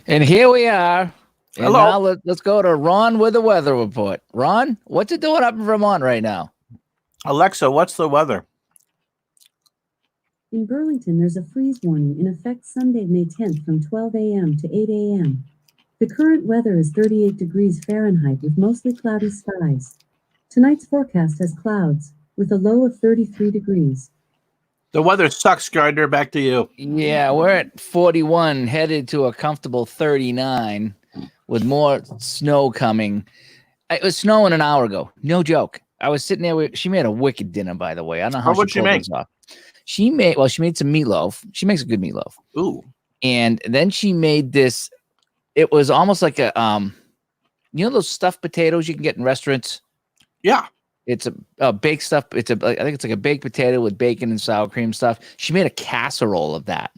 And here we are. And Hello. now let's go to Ron with the weather report. Ron, what's it doing up in Vermont right now? Alexa, what's the weather? In Burlington, there's a freeze warning in effect Sunday, May 10th from 12 a.m. to 8 a.m. The current weather is 38 degrees Fahrenheit with mostly cloudy skies. Tonight's forecast has clouds with a low of 33 degrees. The weather sucks, Gardner. Back to you. Yeah, we're at 41, headed to a comfortable 39 with more snow coming. It was snowing an hour ago. No joke. I was sitting there. She made a wicked dinner, by the way. I don't know how What'd she make? this off. She made some meatloaf. She makes a good meatloaf. Ooh. And then she made this. It was almost like a those stuffed potatoes you can get in restaurants. Yeah. It's a baked stuff. I think it's like a baked potato with bacon and sour cream stuff. She made a casserole of that.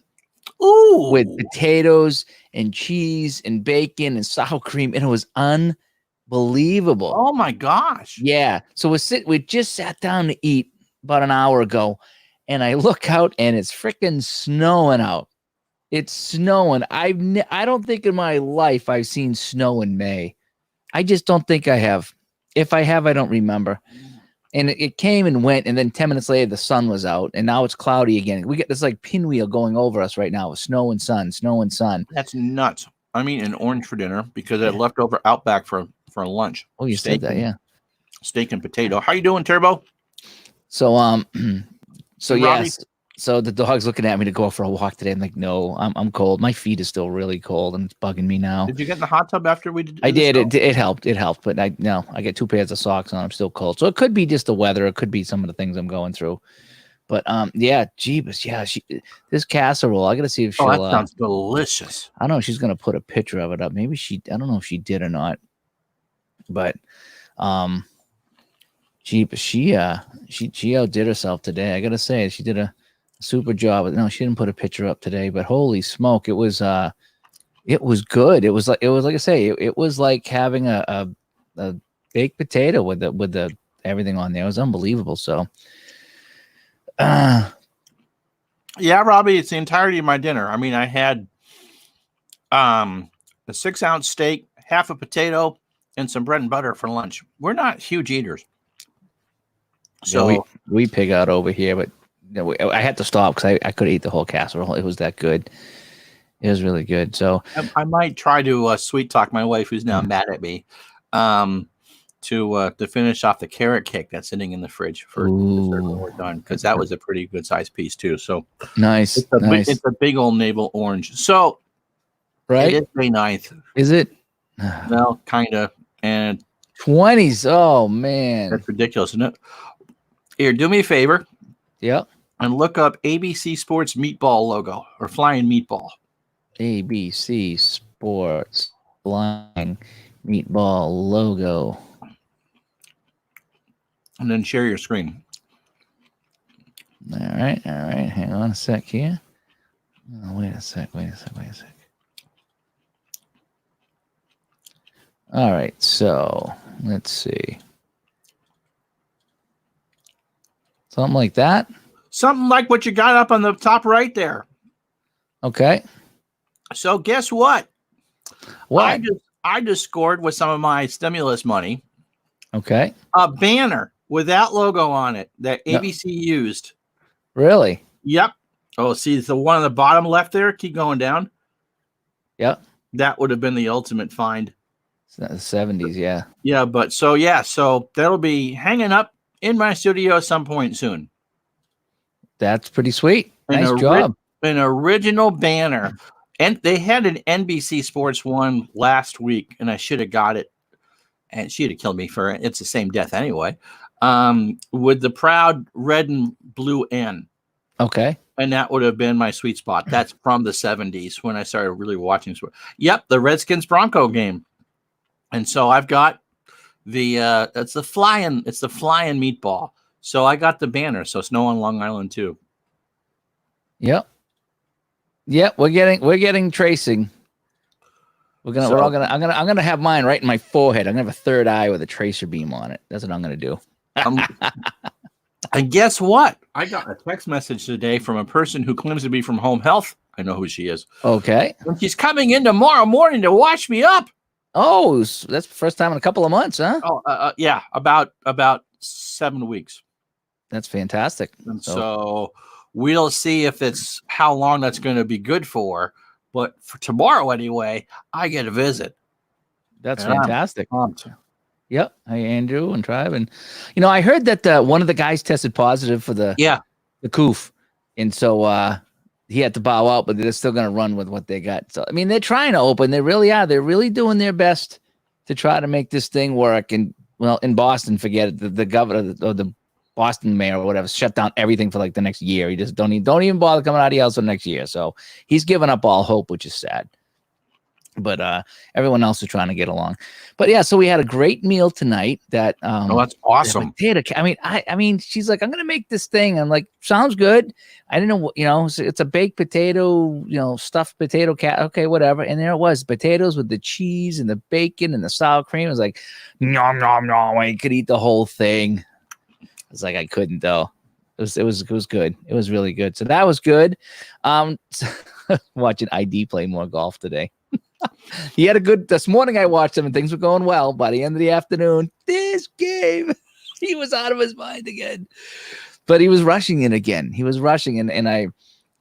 Ooh. With potatoes and cheese and bacon and sour cream, and it was unbelievable. Oh my gosh. Yeah. So we just sat down to eat about an hour ago, and I look out and it's freaking snowing out. It's snowing. I don't think in my life I've seen snow in May. I just don't think I have. If I have, I don't remember. And it came and went, and then 10 minutes later, the sun was out, and now it's cloudy again. We get this like pinwheel going over us right now with snow and sun, snow and sun. That's nuts. I'm eating an orange for dinner because I left over Outback for lunch. Oh, you said that, yeah. Steak and potato. How you doing, Turbo? So so Robbie? yes. So the dog's looking at me to go for a walk today. I'm like, no, I'm cold. My feet is still really cold, and it's bugging me now. Did you get in the hot tub after we did? I did. It helped. It helped, but I get 2 pairs of socks on. I'm still cold, so it could be just the weather. It could be some of the things I'm going through. But yeah, Jeebus, yeah. This casserole. I got to see if she'll. that sounds delicious. I don't know if she's gonna put a picture of it up. Maybe I don't know if she did or not. But Jeebus, she outdid herself today. I gotta say, she did a super job. No, she didn't put a picture up today, but holy smoke, it was good. It was like I say, it was like having a baked potato with the everything on there. It was unbelievable. So yeah, Robbie, it's the entirety of my dinner. I mean, I had a 6-ounce steak, half a potato, and some bread and butter for lunch. We're not huge eaters. So yeah, we pig out over here, but I had to stop because I could eat the whole casserole. It was that good. It was really good. So I might try to sweet talk my wife, who's now mad at me, to finish off the carrot cake that's sitting in the fridge for dessert when we're done, because that was a pretty good sized piece too. So nice. It's a big old navel orange. So right, it is May 9th. Is it? Well, kind of. And 20s. Oh man, that's ridiculous, isn't it? Here, do me a favor. Yep. And look up ABC Sports meatball logo or flying meatball. ABC Sports flying meatball logo. And then share your screen. All right. Hang on a sec here. Oh, wait a sec. All right. So let's see. Something like that. Something like what you got up on the top right there. Okay. So guess what? What? I just scored with some of my stimulus money. Okay. A banner with that logo on it that ABC used. Really? Yep. Oh, see, the one on the bottom left there. Keep going down. Yep. That would have been the ultimate find. It's the 70s, yeah. Yeah, but so that'll be hanging up in my studio at some point soon. That's pretty sweet. Nice job. An original banner. And they had an NBC Sports one last week, and I should have got it. And she'd have killed me for it. It's the same death anyway. With the proud red and blue N. Okay. And that would have been my sweet spot. That's from the 70s when I started really watching sports. Yep, the Redskins Bronco game. And so I've got it's the flying meatball. So I got the banner. So Snow on Long Island too. Yep. We're getting tracing. I'm gonna have mine right in my forehead. I'm gonna have a third eye with a tracer beam on it. That's what I'm gonna do. And guess what? I got a text message today from a person who claims to be from Home Health I know who she is. Okay. And she's coming in tomorrow morning to wash me up. Oh, that's the first time in a couple of months, huh? Oh, yeah, about 7 weeks. That's fantastic. And so we'll see if it's how long that's going to be good for. But for tomorrow anyway, I get a visit. That's And I'm fantastic. pumped. Yep. Hey, Andrew and Tribe. And, I heard that one of the guys tested positive for the COOF. And so he had to bow out, but they're still going to run with what they got. So, I mean, they're trying to open. They really are. They're really doing their best to try to make this thing work. And, well, in Boston, forget it. The governor or the Boston mayor or whatever shut down everything for like the next year. He just don't even bother coming out of the house for the next year. So he's given up all hope, which is sad. But everyone else is trying to get along. But yeah, so we had a great meal tonight. That's awesome. I mean, she's like, I'm gonna make this thing. I'm like, sounds good. I didn't know, it's a baked potato, stuffed potato okay, whatever. And there it was, potatoes with the cheese and the bacon and the sour cream. I was like, nom nom nom. I could eat the whole thing. I was like, I couldn't though. It was good. It was really good. So that was good. Watching ID play more golf today. He had this morning I watched him and things were going well. By the end of the afternoon, this game, he was out of his mind again. But he was rushing it again. He was rushing and I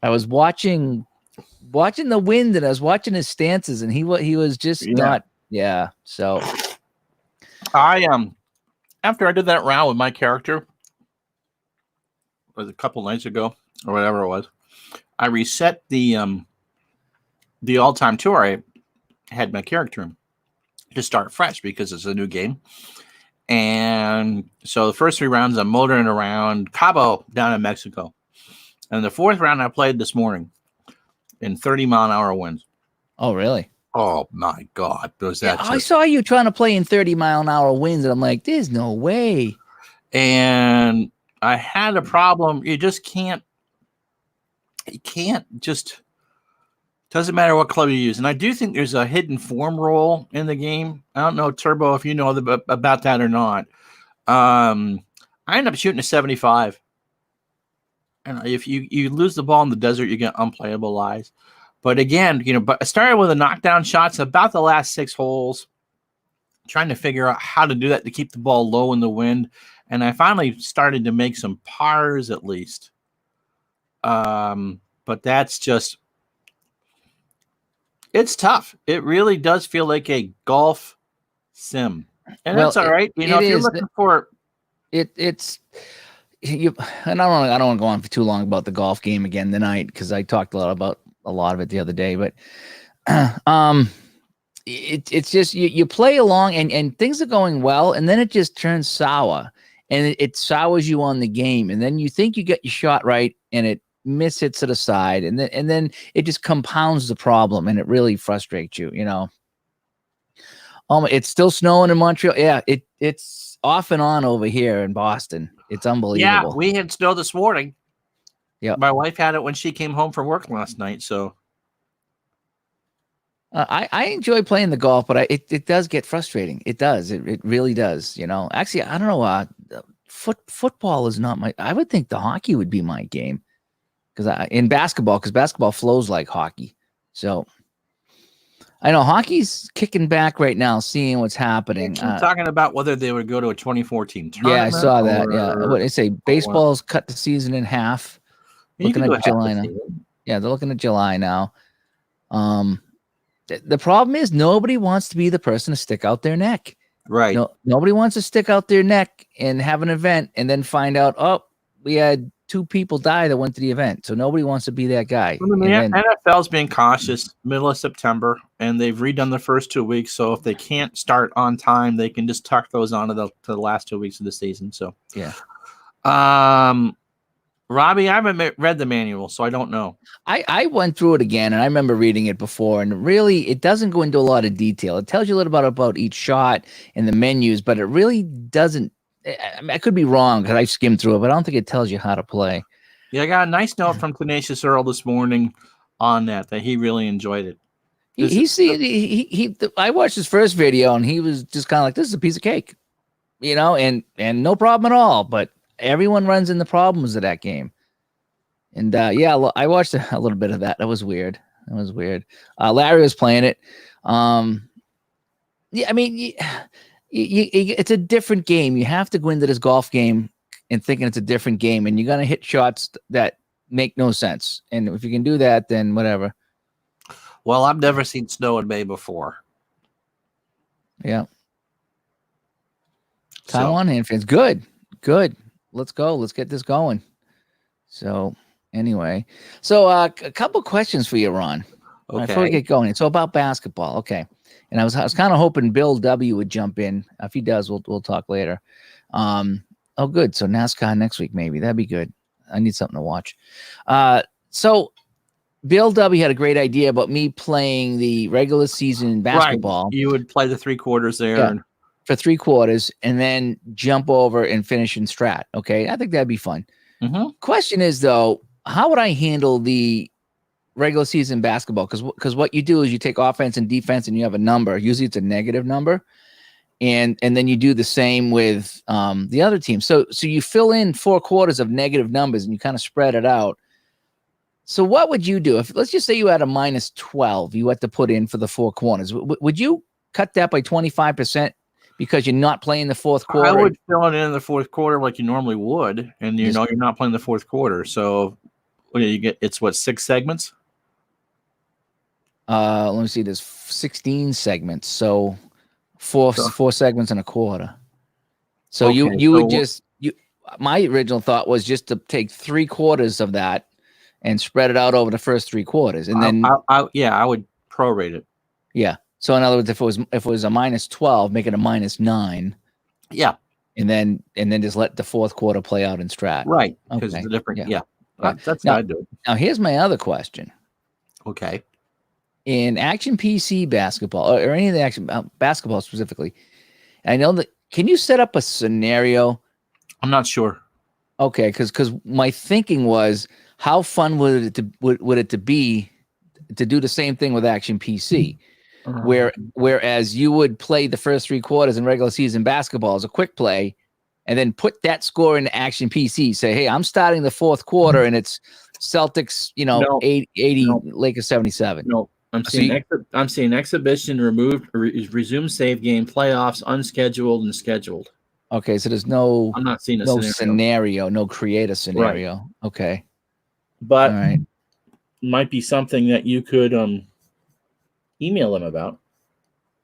was watching the wind and I was watching his stances and he was just not. Yeah. So I after I did that round with my character was a couple nights ago or whatever it was, I reset the all-time tour I had my character in to start fresh because it's a new game. And so the first 3 rounds I'm motoring around Cabo down in Mexico. And the 4th round I played this morning in 30-mile-an-hour winds. Oh, really? Oh my God. I saw you trying to play in 30-mile-an-hour winds and I'm like, there's no way. And I had a problem. You can't just doesn't matter what club you use. And I do think there's a hidden form roll in the game. I don't know, Turbo, if you know about that or not. I end up shooting a 75. And if you lose the ball in the desert, you get unplayable lies. But again, but I started with a knockdown shots about the last 6 holes, trying to figure out how to do that to keep the ball low in the wind. And I finally started to make some pars at least. But that's just, it's tough. It really does feel like a golf sim. And that's all right. If you're looking for it's you, and I don't want to go on for too long about the golf game again tonight because I talked a lot of it the other day, but it's just you play along and things are going well, and then it just turns sour, and it sours you on the game, and then you think you get your shot right, and it hits to the side, and then it just compounds the problem, and it really frustrates you. It's still snowing in Montreal. Yeah, it's off and on over here in Boston. It's unbelievable. Yeah, we had snow this morning. Yeah, my wife had it when she came home from work last night. So I enjoy playing the golf, but it does get frustrating. It does. It really does. Actually, I don't know. Football is not my. I would think the hockey would be my game because basketball flows like hockey. So I know hockey's kicking back right now, seeing what's happening. Talking about whether they would go to a 24-team tournament. Yeah, I saw that. Yeah, what they say, baseball's cut the season in half. Looking at July now. Yeah, they're looking at July now. The problem is nobody wants to be the person to stick out their neck. Right. Nobody wants to stick out their neck and have an event and then find out, oh, we had 2 people die that went to the event. So nobody wants to be that guy. Well, the NFL's being cautious middle of September, and they've redone the first 2 weeks. So if they can't start on time, they can just tuck those on to the last 2 weeks of the season. So yeah. Robbie, I haven't read the manual, so I don't know. I went through it again, and I remember reading it before, and really, it doesn't go into a lot of detail. It tells you a little bit about each shot and the menus, but it really doesn't. I could be wrong because I skimmed through it, but I don't think it tells you how to play. Yeah, I got a nice note from Tenacious Earl this morning on that he really enjoyed it. I watched his first video, and he was just kind of like, "This is a piece of cake," and no problem at all, but everyone runs into problems of that game. And yeah, I watched a little bit of that. That was weird. Larry was playing it. Yeah, I mean, it's a different game. You have to go into this golf game and thinking it's a different game, and you're gonna hit shots that make no sense. And if you can do that, then whatever. Well, I've never seen snow in May before. Yeah. Taiwan hand fans. Good. Let's go. Let's get this going. So anyway, a couple questions for you, Ron. Okay. Before we get going, it's all about basketball. Okay. And I was kind of hoping Bill W would jump in. If he does, we'll talk later. Oh, good. So NASCAR next week, maybe. That'd be good. I need something to watch. So Bill W had a great idea about me playing the regular season basketball. Right. You would play the 3/4 there. Yeah. For 3/4 and then jump over and finish in strat. Okay. I think that'd be fun. Mm-hmm. Question is, though, how would I handle the regular season basketball? Because what you do is you take offense and defense and you have a number. Usually it's a negative number. And then you do the same with the other team. So you fill in 4 quarters of negative numbers and you kind of spread it out. So what would you do if, let's just say you had a -12 you had to put in for the 4 quarters? Would you cut that by 25% because you're not playing the fourth quarter? I would fill it in the fourth quarter like you normally would, and you're not playing the fourth quarter. So you get, it's what, 6 segments? Let me see. There's 16 segments, so four segments and a quarter. So Okay, you would just my original thought was just to take 3 quarters of that and spread it out over the first 3 quarters, and then I would prorate it. Yeah. So in other words, if it was a -12, make it a -9. Yeah. And then just let the fourth quarter play out in strat. Right. Because Okay. the different. Yeah. Yeah. That's how I do it. Now here's my other question. Okay. In Action PC basketball or any of the action basketball specifically, I know that, can you set up a scenario? I'm not sure. Okay, because my thinking was, how fun would it to be to do the same thing with Action PC, whereas you would play the first 3 quarters in regular season basketball as a quick play, and then put that score into Action PC. Say, hey, I'm starting the fourth quarter, and it's Celtics, 80 Lakers 77. No. I'm seeing exhibition, resume save game, playoffs, unscheduled, and scheduled. Okay, so there's no. I'm not seeing no scenario, no create a scenario. Right. Okay, but all right, might be something that you could email them about.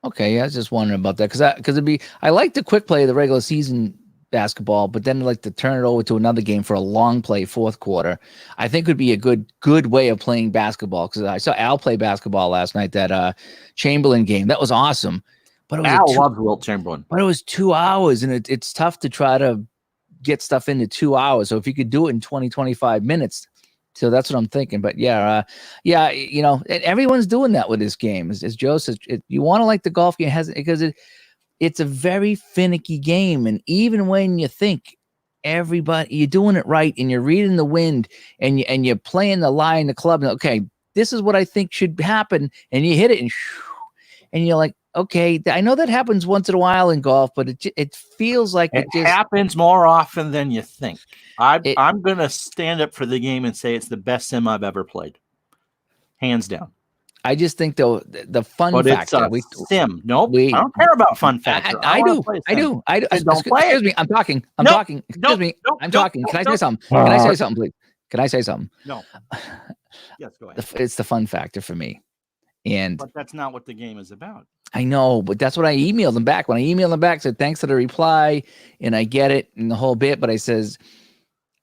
Okay, yeah, I was just wondering about that because I like the quick play of the regular season basketball, but then like to turn it over to another game for a long play fourth quarter. I think would be a good way of playing basketball, because I saw Al play basketball last night, that Chamberlain game. That was awesome. But it was Al loves Wilt Chamberlain. But it was 2 hours, and it's tough to try to get stuff into 2 hours. So if you could do it in 20, 25 minutes, so that's what I'm thinking. But yeah, everyone's doing that with this game. As Joe says, you want to like the golf game because it's a very finicky game, and even when you think you're doing it right, and you're reading the wind, and you're playing the lie in the club, and okay, this is what I think should happen, and you hit it, and you're like, okay, I know that happens once in a while in golf, but it feels like it just happens more often than you think. I'm going to stand up for the game and say it's the best sim I've ever played. Hands down. I just think, though, the fun factor. It's a sim. Nope. I don't care about fun factor. I do. Don't play. Excuse me. I'm talking. Excuse me. I'm talking. Can I say something? Can I say something, please? Can I say something? No. Yes, go ahead. It's the fun factor for me. But that's not what the game is about. I know, but that's what I emailed them back. When I emailed them back, said thanks for the reply, and I get it and the whole bit. But I says,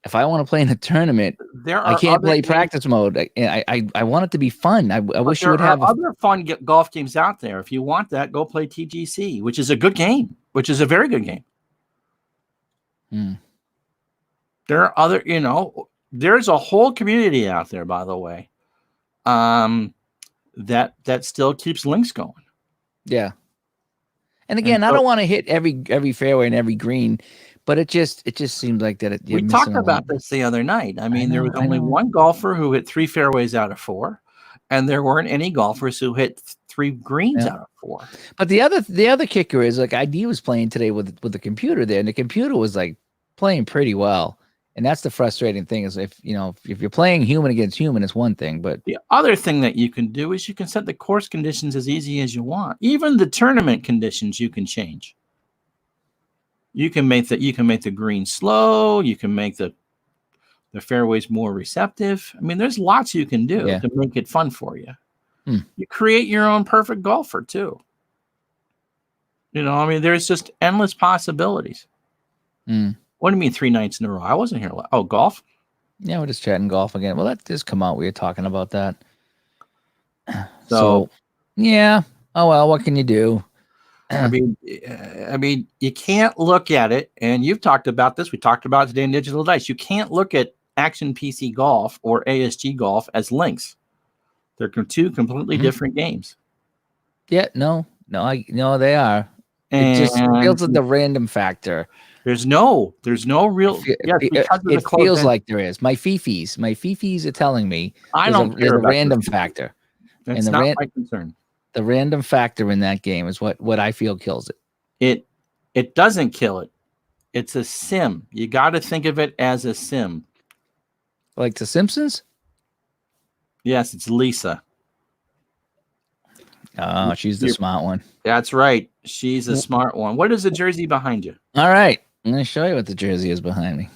if I want to play in a tournament, I can't play practice mode. I want it to be fun. I wish you would have other fun golf games out there. If you want that, go play TGC, which is a good game, which is a very good game. There are other, there's a whole community out there, by the way, that still keeps links going. Yeah. And again, I don't want to hit every fairway and every green, but it just seems like that. We talked about this the other night. I mean, there was only one golfer who hit 3 fairways out of 4, and there weren't any golfers who hit 3 greens out of 4. But the other kicker is, like, ID was playing today with the computer there, and the computer was like playing pretty well. And that's the frustrating thing is if you're playing human against human, it's one thing, but The other thing that you can do is you can set the course conditions as easy as you want. Even the tournament conditions you can change. You can make the green slow. You can make the fairways more receptive. I mean, there's lots you can do Yeah. to make it fun for you. Hmm. You create your own perfect golfer too. I mean, there's just endless possibilities. mm, What do you mean 3 nights in a row? I wasn't here. Oh, golf? yeah, we're just chatting golf again. Well, that just come out. We were talking about that. So- yeah. Oh well, what can you do? I mean, you can't look at it, and you've talked about this. We talked about it today in Digital Dice. You can't look at Action PC Golf or ASG Golf as links. They're two completely Mhm. different games. Yeah, no, they are. It just And feels like the random factor. there's no real. It, Yes, because of the it close feels end. like there is. My fifis are telling me I don't there's care a about random this. factor. That's and the not my concern. The random factor in that game is what I feel kills it. It doesn't kill it. It's a sim. You got to think of it as a sim. Like The Simpsons? Yes, it's Lisa. Oh, she's the smart one. That's right. She's a smart one. What is the jersey behind you? All right. I'm going to show you what the jersey is behind me.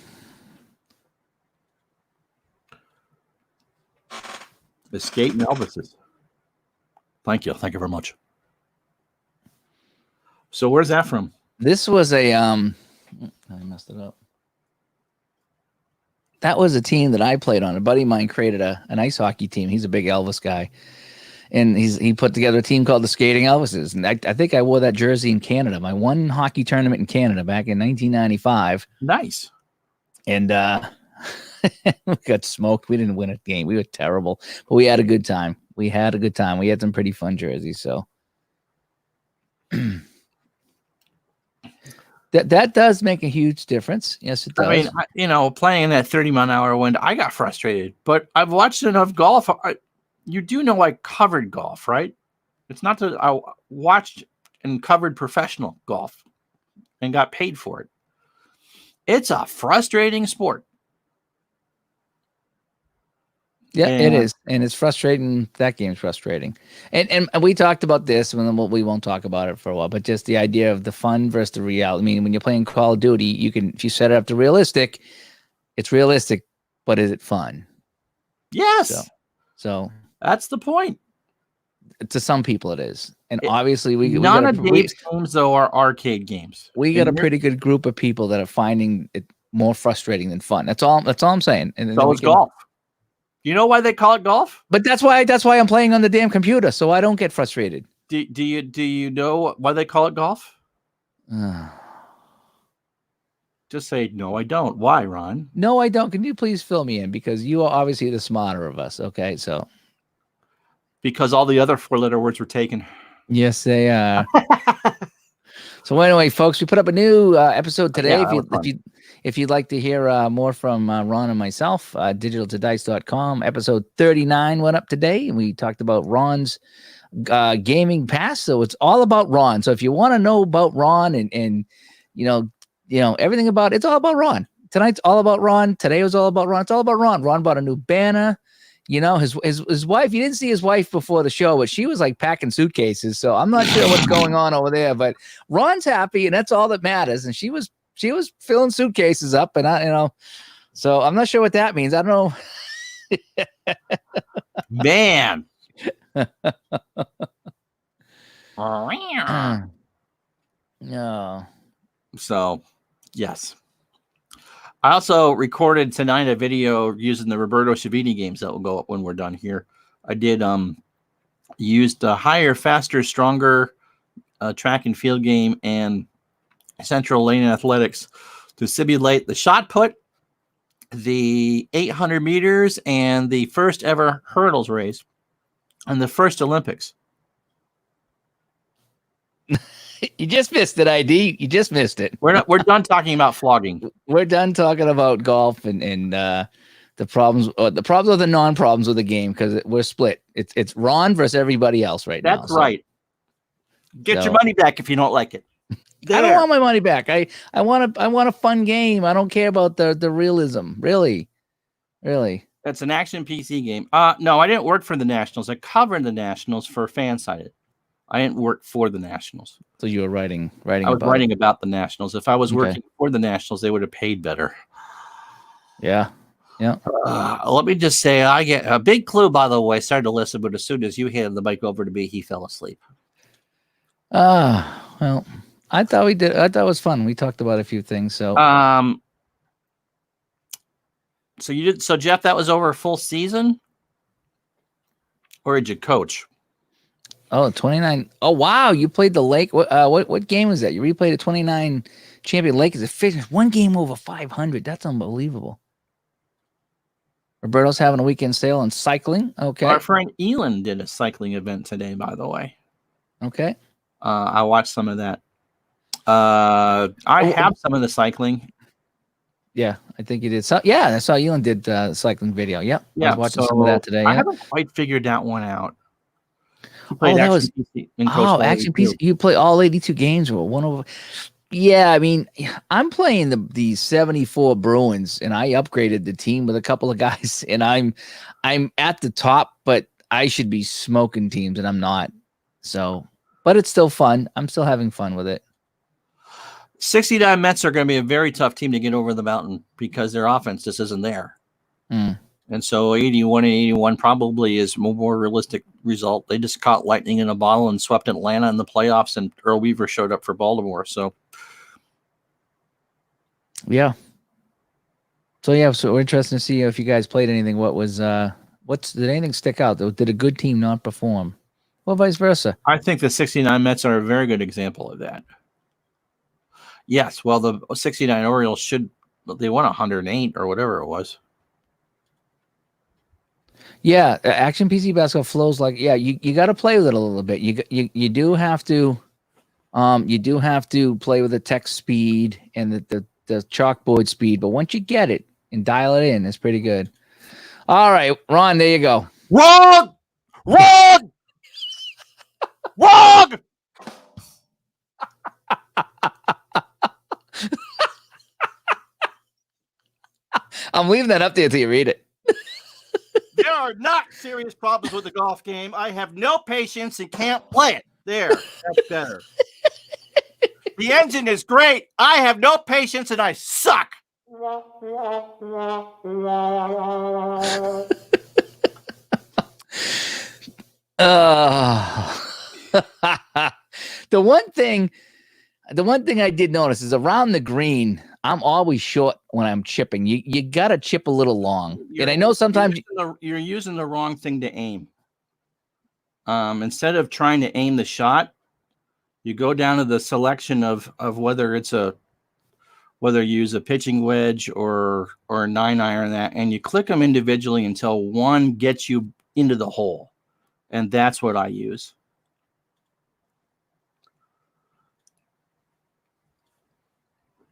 Escape and Elvis's. Thank you. Thank you very much. So where's that from? This was I messed it up. That was a team that I played on. A buddy of mine created an ice hockey team. He's a big Elvis guy. And he put together a team called the Skating Elvises. And I think I wore that jersey in Canada. My one hockey tournament in Canada back in 1995. Nice. And we got smoked. We didn't win a game. We were terrible. But we had a good time. We had some pretty fun jerseys. So that does make a huge difference. Yes, it does. I mean, playing in that 30-mile-an-hour wind, I got frustrated. But I've watched enough golf. You do know I covered golf, right? It's not that I watched and covered professional golf and got paid for it. It's a frustrating sport. Yeah, it is. And it's frustrating. That game's frustrating. And we talked about this, and we won't talk about it for a while, but just the idea of the fun versus the reality. I mean, when you're playing Call of Duty, if you set it up to realistic, it's realistic, but is it fun? Yes. So that's the point. To some people it is. And obviously none of Dave's games though are arcade games. We got a pretty good group of people that are finding it more frustrating than fun. That's all I'm saying. And so it's golf. You know why they call it golf? But that's why I'm playing on the damn computer, so I don't get frustrated. Do you know why they call it golf? Just say no, I don't. Why, Ron? No, I don't. Can you please fill me in? Because you are obviously the smarter of us. Okay, so because all the other 4-letter words were taken. Yes, they are. So anyway, folks, we put up a new episode today. If you'd like to hear more from Ron and myself, digitaltodice.com. Episode 39 went up today, and we talked about Ron's gaming pass. So it's all about Ron. So if you want to know about Ron and everything about it's all about Ron. Tonight's all about Ron. Today was all about Ron. It's all about Ron. Ron bought a new banner. His wife, you didn't see his wife before the show, but she was like packing suitcases. So I'm not sure what's going on over there, but Ron's happy and that's all that matters. And she was filling suitcases up and so I'm not sure what that means. I don't know. Man. No. So, yes. I also recorded tonight a video using the Roberto Savini games that will go up when we're done here. I did used a higher, faster, stronger track and field game and Central Lane Athletics to simulate the shot put, the 800 meters, and the first ever hurdles race, and the first Olympics. You just missed it, ID. You just missed it. We're done talking about flogging. We're done talking about golf and the problems or the non-problems with the game because we're split. It's Ron versus everybody else right now. That's right. Get your money back if you don't like it. I don't want my money back. I want a fun game. I don't care about the realism. Really. That's an action PC game. No, I didn't work for the Nationals. I covered the Nationals for Fansided. I didn't work for the Nationals. So you were writing. I was writing about the Nationals. If I was working for the Nationals, they would have paid better. Yeah. Let me just say, I get a big clue, by the way. I started to listen, but as soon as you handed the mic over to me, he fell asleep. Well, I thought we did. I thought it was fun. We talked about a few things. So, so you did. So Jeff, that was over a full season, or did you coach? Oh, 29. Oh, wow. You played the Lake. What game was that? You replayed a 29 champion Lakers. It finished one game over 500. That's unbelievable. Roberto's having a weekend sale on cycling. Okay. Our friend Elon did a cycling event today, by the way. Okay. I watched some of that. I have some of the cycling. Yeah, I think you did. So, yeah, I saw Elon did the cycling video. Yep. Yeah, I was watching some of that today. I Yep. haven't quite figured that one out. Action PC. You play all 82 games or one over. Yeah, I mean, I'm playing the 74 Bruins, and I upgraded the team with a couple of guys, and I'm at the top, but I should be smoking teams, and I'm not. So, but it's still fun. I'm still having fun with it. 69 Mets are going to be a very tough team to get over the mountain because their offense just isn't there. And so 81 probably is a more realistic result. They just caught lightning in a bottle and swept Atlanta in the playoffs, and Earl Weaver showed up for Baltimore. So, yeah. So we're interested to see if you guys played anything. Did anything stick out? Did a good team not perform? Or vice versa? I think the 69 Mets are a very good example of that. Yes, well, the 69 Orioles they won 108 or whatever it was. Yeah, action PC basketball flows like you got to play with it a little bit. You do have to play with the text speed and the chalkboard speed, but once you get it and dial it in, it's pretty good. All right, Ron, there you go. Wrong. I'm leaving that up there till you read it. There are not serious problems with the golf game. I have no patience and can't play it. There, that's better. The engine is great. I have no patience and I suck. The one thing I did notice is around the green, I'm always short when I'm chipping. You got to chip a little long. And I know sometimes you're using the wrong thing to aim. Instead of trying to aim the shot, you go down to the selection of whether you use a pitching wedge or a 9-iron, and you click them individually until one gets you into the hole. And that's what I use.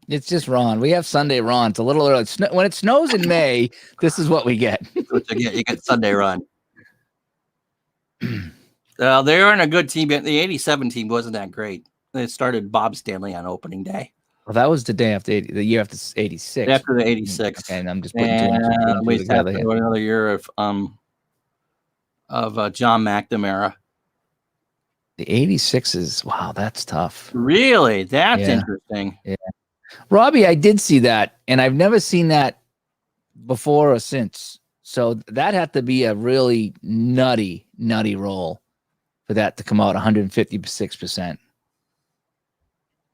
it's just Ron. We have Sunday Ron. It's a little early. When it snows in May, this is what we get. You get Sunday Ron. They were in a good team. The 87 team wasn't that great. They started Bob Stanley on opening day. Well, that was the day after the year after 86. After the 86. Okay, and I'm just putting two and two together here. Another year of John McNamara. The 86 is wow, that's tough. Really? That's interesting. Yeah. Robbie, I did see that, and I've never seen that before or since. So that had to be a really nutty roll for that to come out 156%.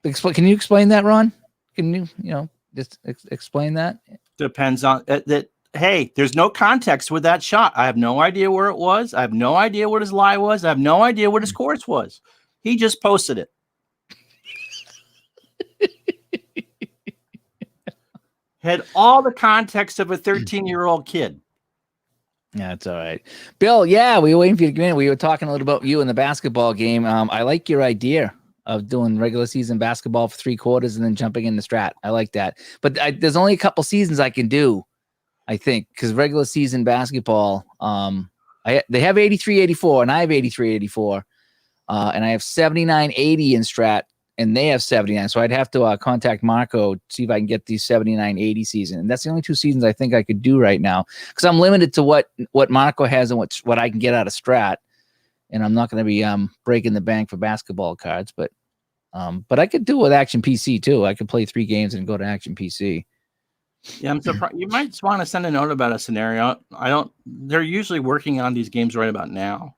Can you explain that, Ron? Can you just explain that? Depends on that. Hey, there's no context with that shot. I have no idea where it was. I have no idea what his lie was. I have no idea what his course was. He just posted it. Had all the context of a 13-year-old kid. Yeah, that's all right. Bill, yeah, we were waiting for you to come in. We were talking a little about you in the basketball game. I like your idea of doing regular season basketball for 3 quarters and then jumping in the strat. I like that. But there's only a couple seasons I can do, I think, because regular season basketball, they have 83-84, and I have 83-84, and I have 79-80 in strat. and they have 79. So I'd have to contact Marco, see if I can get the 79-80 season. And that's the only 2 seasons I think I could do right now, because I'm limited to what Marco has and what I can get out of Strat. And I'm not going to be breaking the bank for basketball cards, but I could do it with Action PC too. I could play 3 games and go to Action PC. Yeah, I'm surprised. You might want to send a note about a scenario. They're usually working on these games right about now.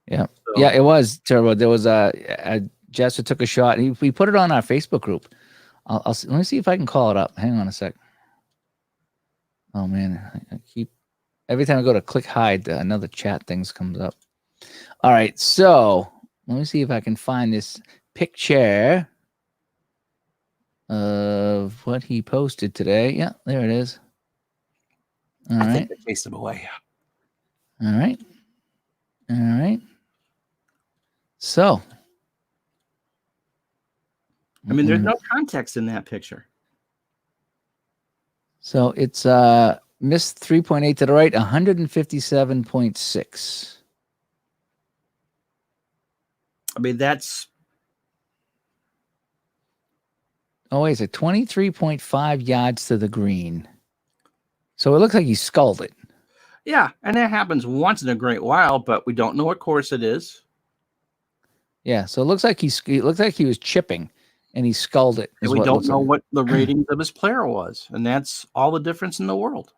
Yeah. So, Yeah, it was terrible. There was Jester took a shot. We put it on our Facebook group. Let me see if I can call it up. Hang on a sec. Oh man, I keep every time I go to click hide, another chat things comes up. All right, so let me see if I can find this picture of what he posted today. Yeah, there it is. All I right. think they chased them away. All right. All right. So, I mean, there's no context in that picture. So it's missed 3.8 to the right, 157.6. I mean, that's It's a 23.5 yards to the green. So it looks like he sculled it. yeah, and that happens once in a great while, but we don't know what course it is. Yeah, so it looks like he was chipping, and he sculled it. And we don't know what the ratings of his player was, and that's all the difference in the world.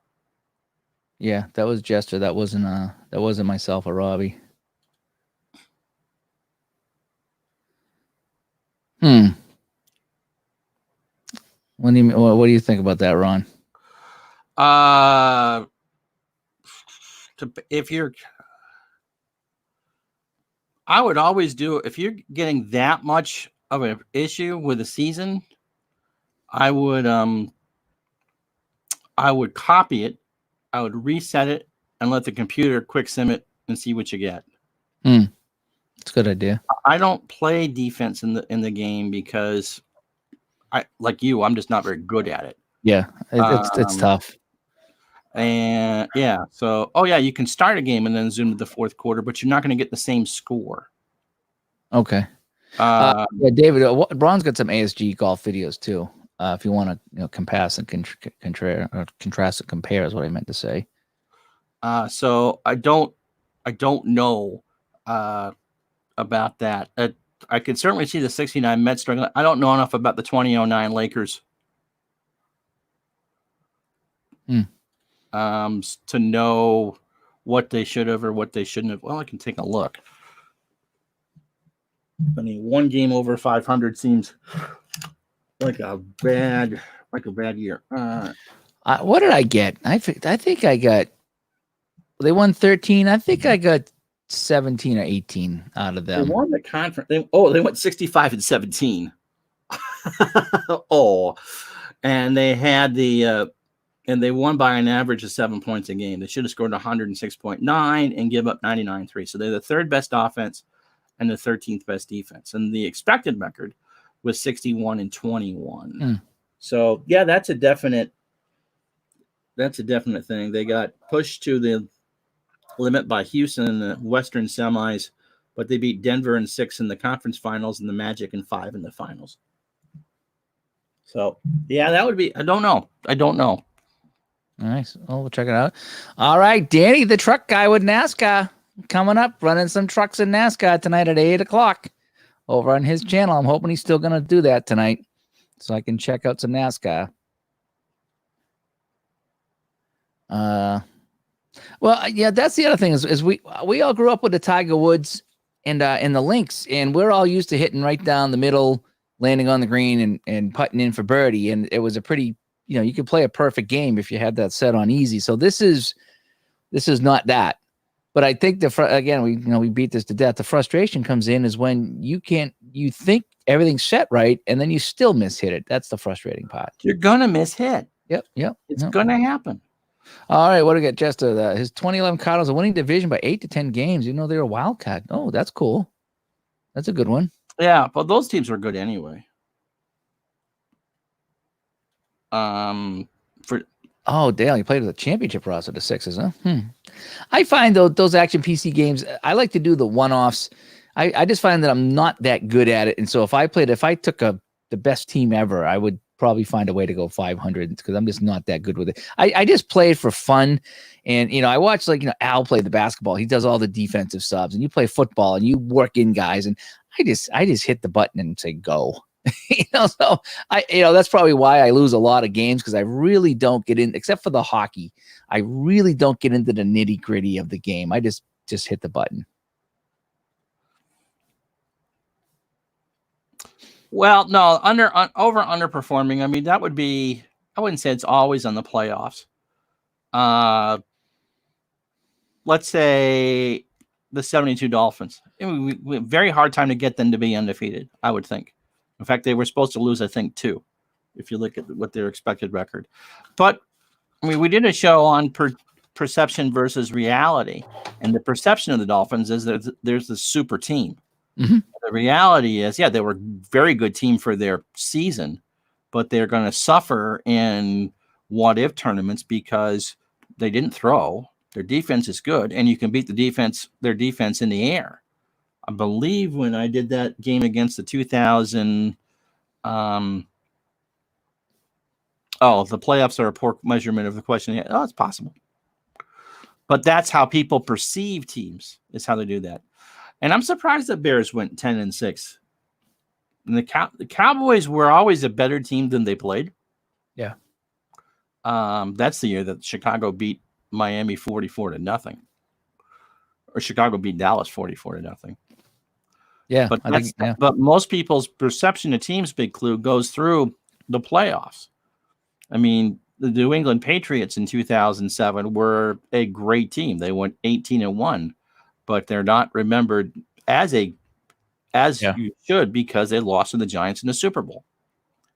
Yeah, that was Jester. That wasn't myself or Robbie. What do you think about that, Ron? I would always do, if you're getting that much of an issue with a season, I would copy it, I would reset it, and let the computer quick sim it and see what you get. It's a good idea. I don't play defense in the game because I'm just not very good at it. Yeah, it's tough. And yeah, so you can start a game and then zoom to the fourth quarter, but you're not going to get the same score. Okay. Yeah, David, Ron's got some ASG golf videos too. If you want to, contrast and compare is what I meant to say. So I don't know about that. I could certainly see the 69 Mets struggling. I don't know enough about the 2009 Lakers to know what they should have or what they shouldn't have. Well, I can take a look. I mean, one game over 500 seems like a bad year. What did I get? I think I got. They won 13. I think I got 17 or 18 out of them. They won the conference. They went 65-17. And they had and they won by an average of 7 points a game. They should have scored 106.9 and give up 99.3. So they're the 3rd best offense and the 13th best defense. And the expected record was 61-21. So yeah, that's a definite thing. They got pushed to the limit by Houston in the Western semis, but they beat Denver in 6 in the conference finals and the Magic in 5 in the finals. So yeah, that would be. I don't know. Nice. Well, we'll check it out. All right, Danny, the truck guy with NASCAR, coming up, running some trucks in NASCAR tonight at 8:00 over on his channel. I'm hoping he's still going to do that tonight so I can check out some NASCAR. Well, yeah, that's the other thing is we all grew up with the Tiger Woods and the links, and we're all used to hitting right down the middle, landing on the green and putting in for birdie. And it was a pretty, you could play a perfect game if you had that set on easy. So this is not that. But I think again, we beat this to death. The frustration comes in is when you think everything's set right, and then you still mishit it. That's the frustrating part. You're gonna mishit. Yep. It's gonna happen. All right, what do we get? Just his 2011 Cardinals are winning division by 8 to 10 games. They're a wild card. Oh, that's cool. That's a good one. Yeah, but those teams were good anyway. Dale, you played with the championship roster of the Sixers, huh? I find those Action PC games, I like to do the one-offs I just find that I'm not that good at it. And so if I took the best team ever, I would probably find a way to go 500 because I'm just not that good with it. I just play it for fun. And, I watch Al play the basketball. He does all the defensive subs, and you play football and you work in guys. And I just hit the button and say, go. So that's probably why I lose a lot of games, because I really don't get in, except for the hockey. I really don't get into the nitty gritty of the game. I just hit the button. Well, no, underperforming. I mean, that would be, I wouldn't say it's always on the playoffs. Let's say the 72 Dolphins. We have a very hard time to get them to be undefeated, I would think. In fact, they were supposed to lose, I think, 2, if you look at what their expected record. But I mean, we did a show on perception versus reality, and the perception of the Dolphins is that there's this super team. Mm-hmm. The reality is, they were a very good team for their season, but they're going to suffer in what-if tournaments because they didn't throw. Their defense is good, and you can beat their defense in the air. I believe when I did that game against the 2000, the playoffs are a poor measurement of the question. Oh, it's possible. But that's how people perceive teams, is how they do that. And I'm surprised the Bears went 10-6. And the Cowboys were always a better team than they played. Yeah. That's the year that Chicago beat Miami 44-0. Or Chicago beat Dallas 44-0. Yeah, but most people's perception of teams, Big Clue, goes through the playoffs. I mean, the New England Patriots in 2007 were a great team. They went 18-1, but they're not remembered as you should, because they lost to the Giants in the Super Bowl.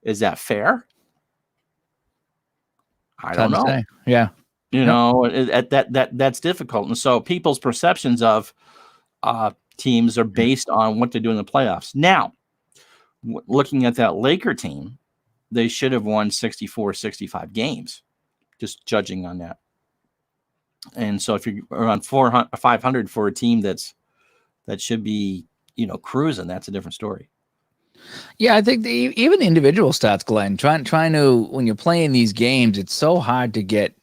Is that fair? I don't know. Yeah, that's difficult, and so people's perceptions of teams are based on what they do in the playoffs. Now, looking at that Laker team, they should have won 64-65 games, just judging on that. And so if you're around 500 for a team that should be, cruising, that's a different story. Yeah, I think even the individual stats, Glenn, trying to, when you're playing these games, it's so hard to get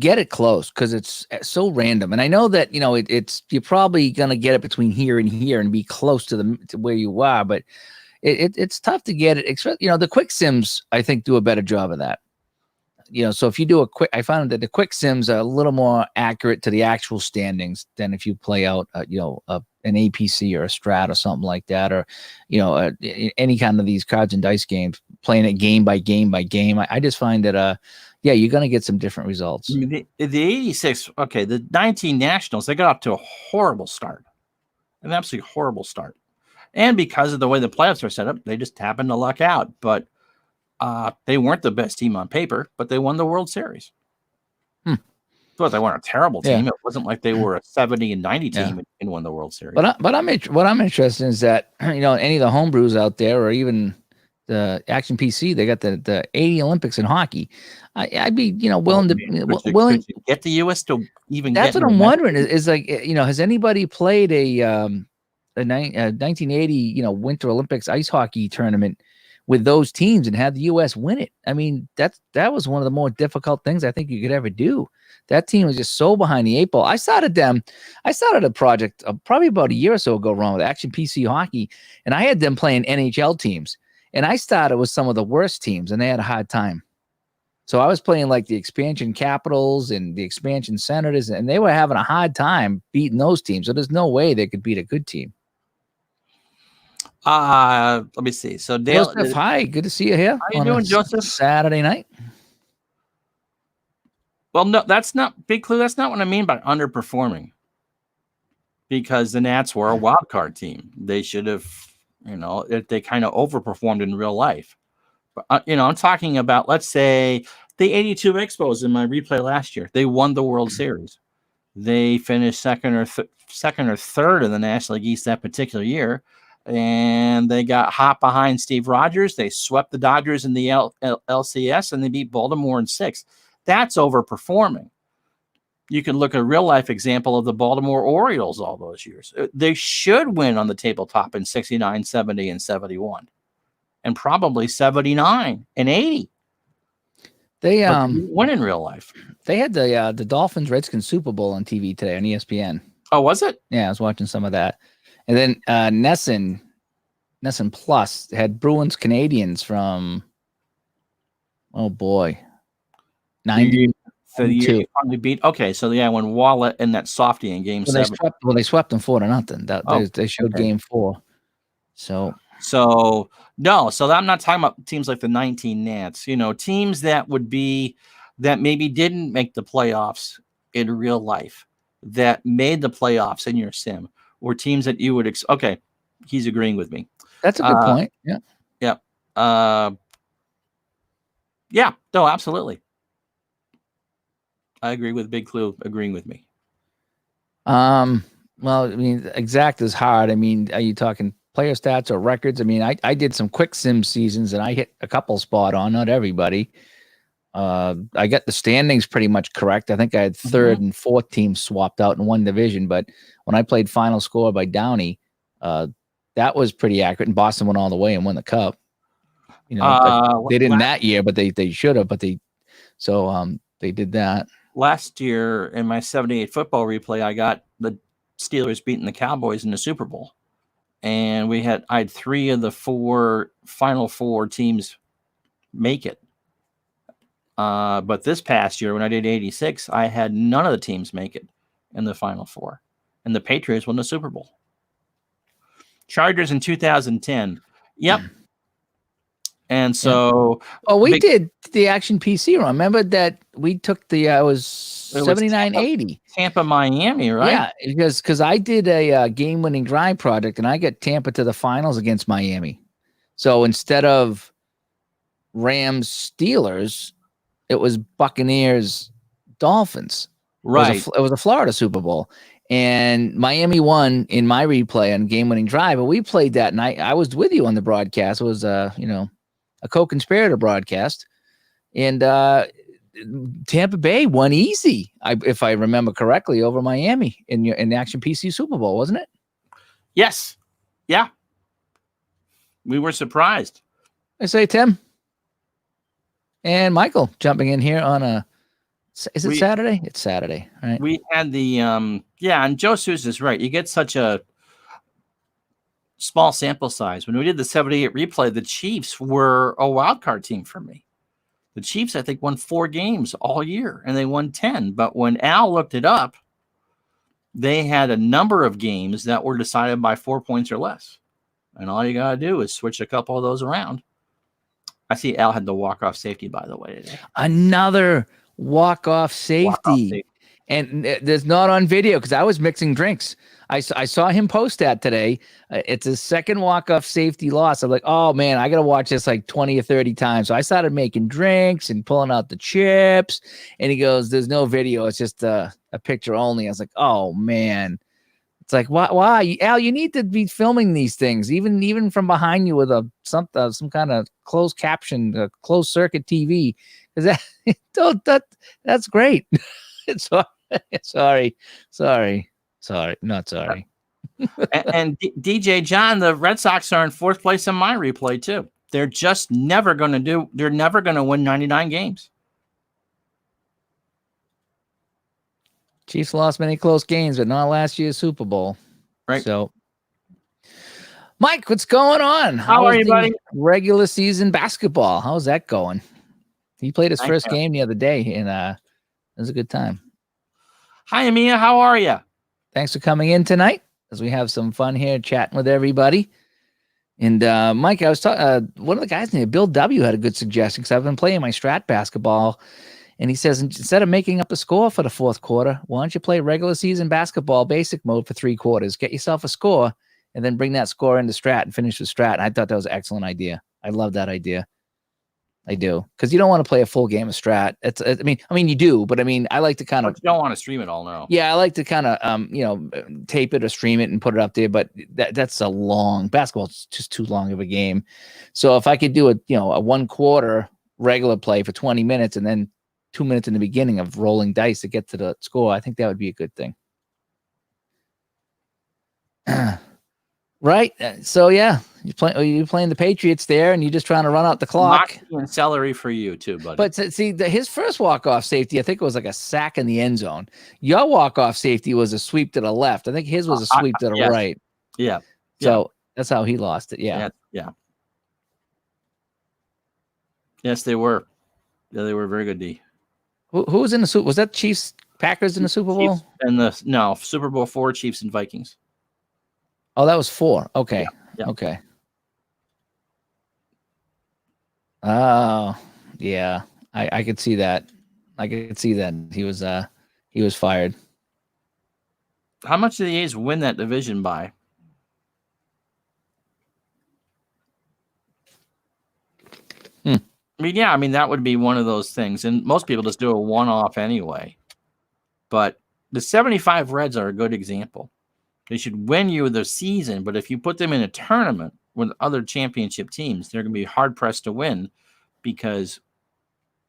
it close because it's so random. And I know that, it's you're probably going to get it between here and here and be close to where you are, but it's tough to get it. The quick sims, I think, do a better job of that. So if you do I found that the quick sims are a little more accurate to the actual standings than if you play out, an APC or a strat or something like that, or, any kind of these cards and dice games, playing it game by game by game. I just find that, you're going to get some different results. I mean, the 86, the 19 Nationals, they got off to a horrible start, an absolutely horrible start. And because of the way the playoffs are set up, they just happened to luck out. But they weren't the best team on paper, but they won the World Series. But they weren't a terrible team. It wasn't like they were a 70-90 team and won the World Series. But what I'm interested in is that, any of the homebrews out there, or even the Action PC, they got the 80 Olympics in hockey. I'd be, willing to get the U.S. to even. That's what I'm wondering. Is has anybody played a 1980 Winter Olympics ice hockey tournament with those teams and had the U.S. win it? I mean, that was one of the more difficult things I think you could ever do. That team was just so behind the 8 ball. I started a project probably about a year or so ago, Ron, with Action PC Hockey, and I had them playing NHL teams. And I started with some of the worst teams, and they had a hard time. So I was playing like the expansion Capitals and the expansion Senators, and they were having a hard time beating those teams. So there's no way they could beat a good team. Let me see. So Dale, Joseph, hi, good to see you here. How you doing, Joseph? Saturday night. Well, no, that's not Big Clue. That's not what I mean by underperforming. Because the Nats were a wild card team. They should have, they kind of overperformed in real life. But I'm talking about, let's say, the 82 Expos in my replay last year. They won the World Series. They finished second or third in the National League East that particular year. And they got hot behind Steve Rogers. They swept the Dodgers in the LCS, and they beat Baltimore in 6. That's overperforming. You can look at a real life example of the Baltimore Orioles all those years. They should win on the tabletop in 69, 70, and 71, and probably 79 and 80. They But they didn't win in real life. they had the Dolphins Redskins Super Bowl on TV today on ESPN. Oh, was it? Yeah, I was watching some of that. And then Nesson Plus had Bruins Canadians from, oh boy, 90. So the year you finally beat. Okay, so yeah, when Wallet and that softy in Game 7. They swept them 4-0. They showed okay. Game 4. So no, so I'm not talking about teams like the 19 Nats. Teams that maybe didn't make the playoffs in real life, that made the playoffs in your sim, or teams that you would. Okay, he's agreeing with me. that's a good point. Yeah. Yeah. No, absolutely. I agree with Big Clue agreeing with me. Well, I mean, exact is hard. I mean, are you talking player stats or records? I mean, I did some quick sim seasons and I hit a couple spot on, not everybody. I got the standings pretty much correct. I think I had third and fourth teams swapped out in one division, but when I played Final Score by Downey, that was pretty accurate. And Boston went all the way and won the cup. They didn't that year, but they should have. But they did that. Last year in my 78 football replay, I got the Steelers beating the Cowboys in the Super Bowl. And I had 3 of the 4 final 4 teams make it. But this past year, when I did 86, I had none of the teams make it in the final 4. And the Patriots won the Super Bowl. Chargers in 2010. Yep. And so, we did the Action PC run. Remember that we took it was 79-80 Tampa, Miami, right? Yeah, because I did a game-winning drive project and I got Tampa to the finals against Miami. So instead of Rams Steelers, it was Buccaneers Dolphins. Right. It was a Florida Super Bowl. And Miami won in my replay on game-winning drive. But we played that night. I was with you on the broadcast. It was a co-conspirator broadcast. And Tampa Bay won easy, if I remember correctly, over Miami in the Action PC Super Bowl, wasn't it? Yes. Yeah. We were surprised. I say, Tim. And Michael jumping in here on is it Saturday? It's Saturday, right? We had the, and Joe Sousa is right. You get such a small sample size. When we did the 78 replay, the Chiefs were a wild card team for me. The Chiefs, I think, won 4 games all year, and they won 10. But when Al looked it up, they had a number of games that were decided by 4 points or less. And all you got to do is switch a couple of those around. I see Al had the walk-off safety, by the way, today. Another walk-off safety. And there's not on video because I was mixing drinks. I saw him post that today. It's his second walk-off safety loss. I'm like, oh, man, I got to watch this like 20 or 30 times. So I started making drinks and pulling out the chips. And he goes, there's no video. It's just a picture only. I was like, oh, man. It's like, why? Al, you need to be filming these things, even from behind you with some kind of closed caption, closed circuit TV. Because that's great. Sorry, not sorry. and DJ John, the Red Sox are in 4th place in my replay too. They're just never going to win 99 games. Chiefs lost many close games, but not last year's Super Bowl. Right. So, Mike, what's going on? How are you, buddy? Regular season basketball. How's that going? He played his first game the other day, and it was a good time. Hi, Amia. How are you? Thanks for coming in tonight, as we have some fun here chatting with everybody. And Mike, I was talking. One of the guys named Bill W had a good suggestion because I've been playing my strat basketball. And he says, instead of making up a score for the 4th quarter, why don't you play regular season basketball basic mode for 3 quarters? Get yourself a score and then bring that score into strat and finish with strat. And I thought that was an excellent idea. I love that idea. I do. Because you don't want to play a full game of strat. I mean, you do, but I mean, I like to kind of. You don't want to stream it all now. Yeah, I like to kind of, tape it or stream it and put it up there. But that's a long basketball. It's just too long of a game. So if I could do a 1 quarter regular play for 20 minutes and then 2 minutes in the beginning of rolling dice to get to the score. I think that would be a good thing. Right. So yeah, you playing the Patriots there, and you're just trying to run out the clock. Moxie and celery for you too, buddy. But see, his first walk-off safety, I think it was like a sack in the end zone. Your walk-off safety was a sweep to the left. I think his was a sweep to the yes. right. Yeah. So that's how he lost it. Yeah. Yeah. Yes, they were. Yeah, they were very good. D. Who was in the Super? Was that Chiefs Packers in the Super Bowl? Chiefs and Super Bowl 4, Chiefs and Vikings. Oh, that was 4. Okay. Yeah. Okay. Oh, yeah. I could see that. I could see that he was fired. How much did the A's win that division by? I mean, that would be one of those things. And most people just do a one-off anyway. But the 75 Reds are a good example. They should win you the season, but if you put them in a tournament with other championship teams, they're going to be hard-pressed to win because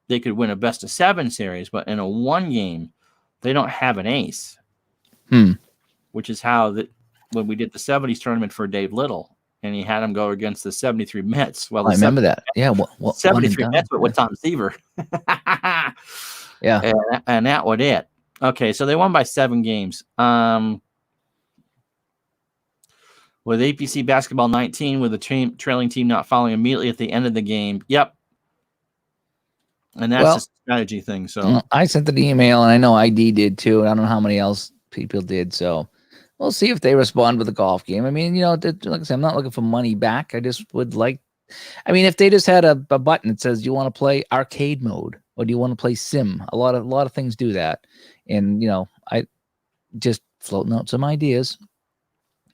they could win a best-of-7 series, but in a one game, they don't have an ace. Which is how when we did the 70s tournament for Dave Little, and he had him go against the 73 Mets. Well, I remember that. Yeah, 73 Mets with Tom Seaver. Yeah, and that was it. Okay, so they won by 7 games. With APC basketball 19, with the trailing team not following immediately at the end of the game. Yep. And that's a strategy thing. So I sent the email, and I know ID did too. And I don't know how many else people did. So we'll see if they respond with a golf game. I mean, like I said, I'm not looking for money back. I just would like, if they just had a button that says, do you want to play arcade mode or do you want to play sim? A lot of things do that. And, I just floating out some ideas.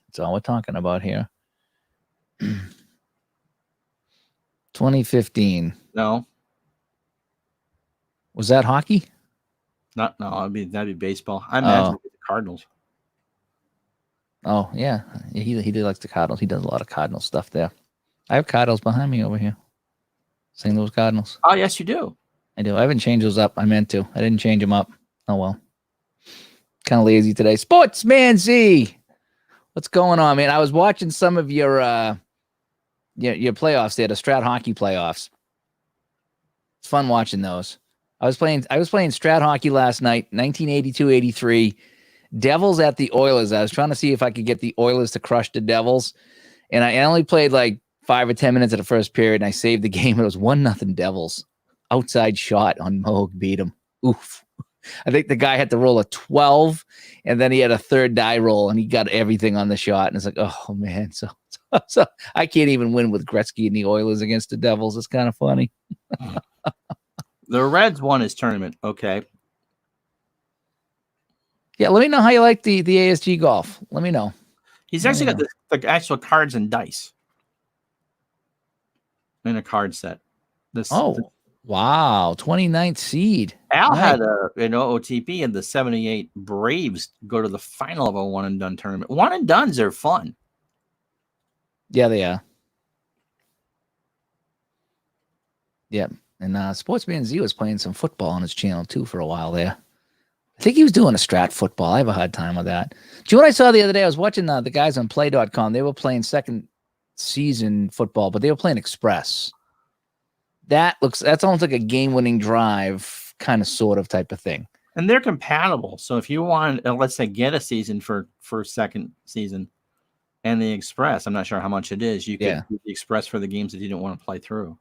That's all we're talking about here. 2015. No. Was that hockey? No, that'd be baseball. I imagine the Cardinals. Oh, yeah. He likes the Cardinals. He does a lot of Cardinal stuff there. I have Cardinals behind me over here. St. Louis Cardinals. Oh, yes, you do. I do. I haven't changed those up. I meant to. I didn't change them up. Oh, well. Kind of lazy today. Sportsman Z. What's going on, man? I was watching some of your playoffs there, the Strat Hockey playoffs. It's fun watching those. I was playing Strat Hockey last night, 1982-83. Devils at the Oilers. I was trying to see if I could get the Oilers to crush the Devils. And I only played like 5 or 10 minutes of the first period, and I saved the game. It was 1-0 Devils. Outside shot on Moog beat him. Oof. I think the guy had to roll a 12, and then he had a third die roll, and he got everything on the shot. And it's like, oh, man. So I can't even win with Gretzky and the Oilers against the Devils. It's kind of funny. The Reds won his tournament. Okay. Yeah, let me know how you like the ASG golf. Let me know. He's actually got the actual cards and dice in a card set. Wow. 29th seed. Al had an OOTP and the 78 Braves go to the final of a one-and-done tournament. One-and-dones are fun. Yeah, they are. Yeah. And Sportsman Z was playing some football on his channel, too, for a while there. I think he was doing a strat football. I have a hard time with that. Do you know what I saw the other day? I was watching the guys on play.com. They were playing second season football, but they were playing Express. That's almost like a game-winning drive kind of sort of type of thing. And they're compatible. So if you want, let's say, get a season for second season and the Express, I'm not sure how much it is. You could do the Express for the games that you don't want to play through.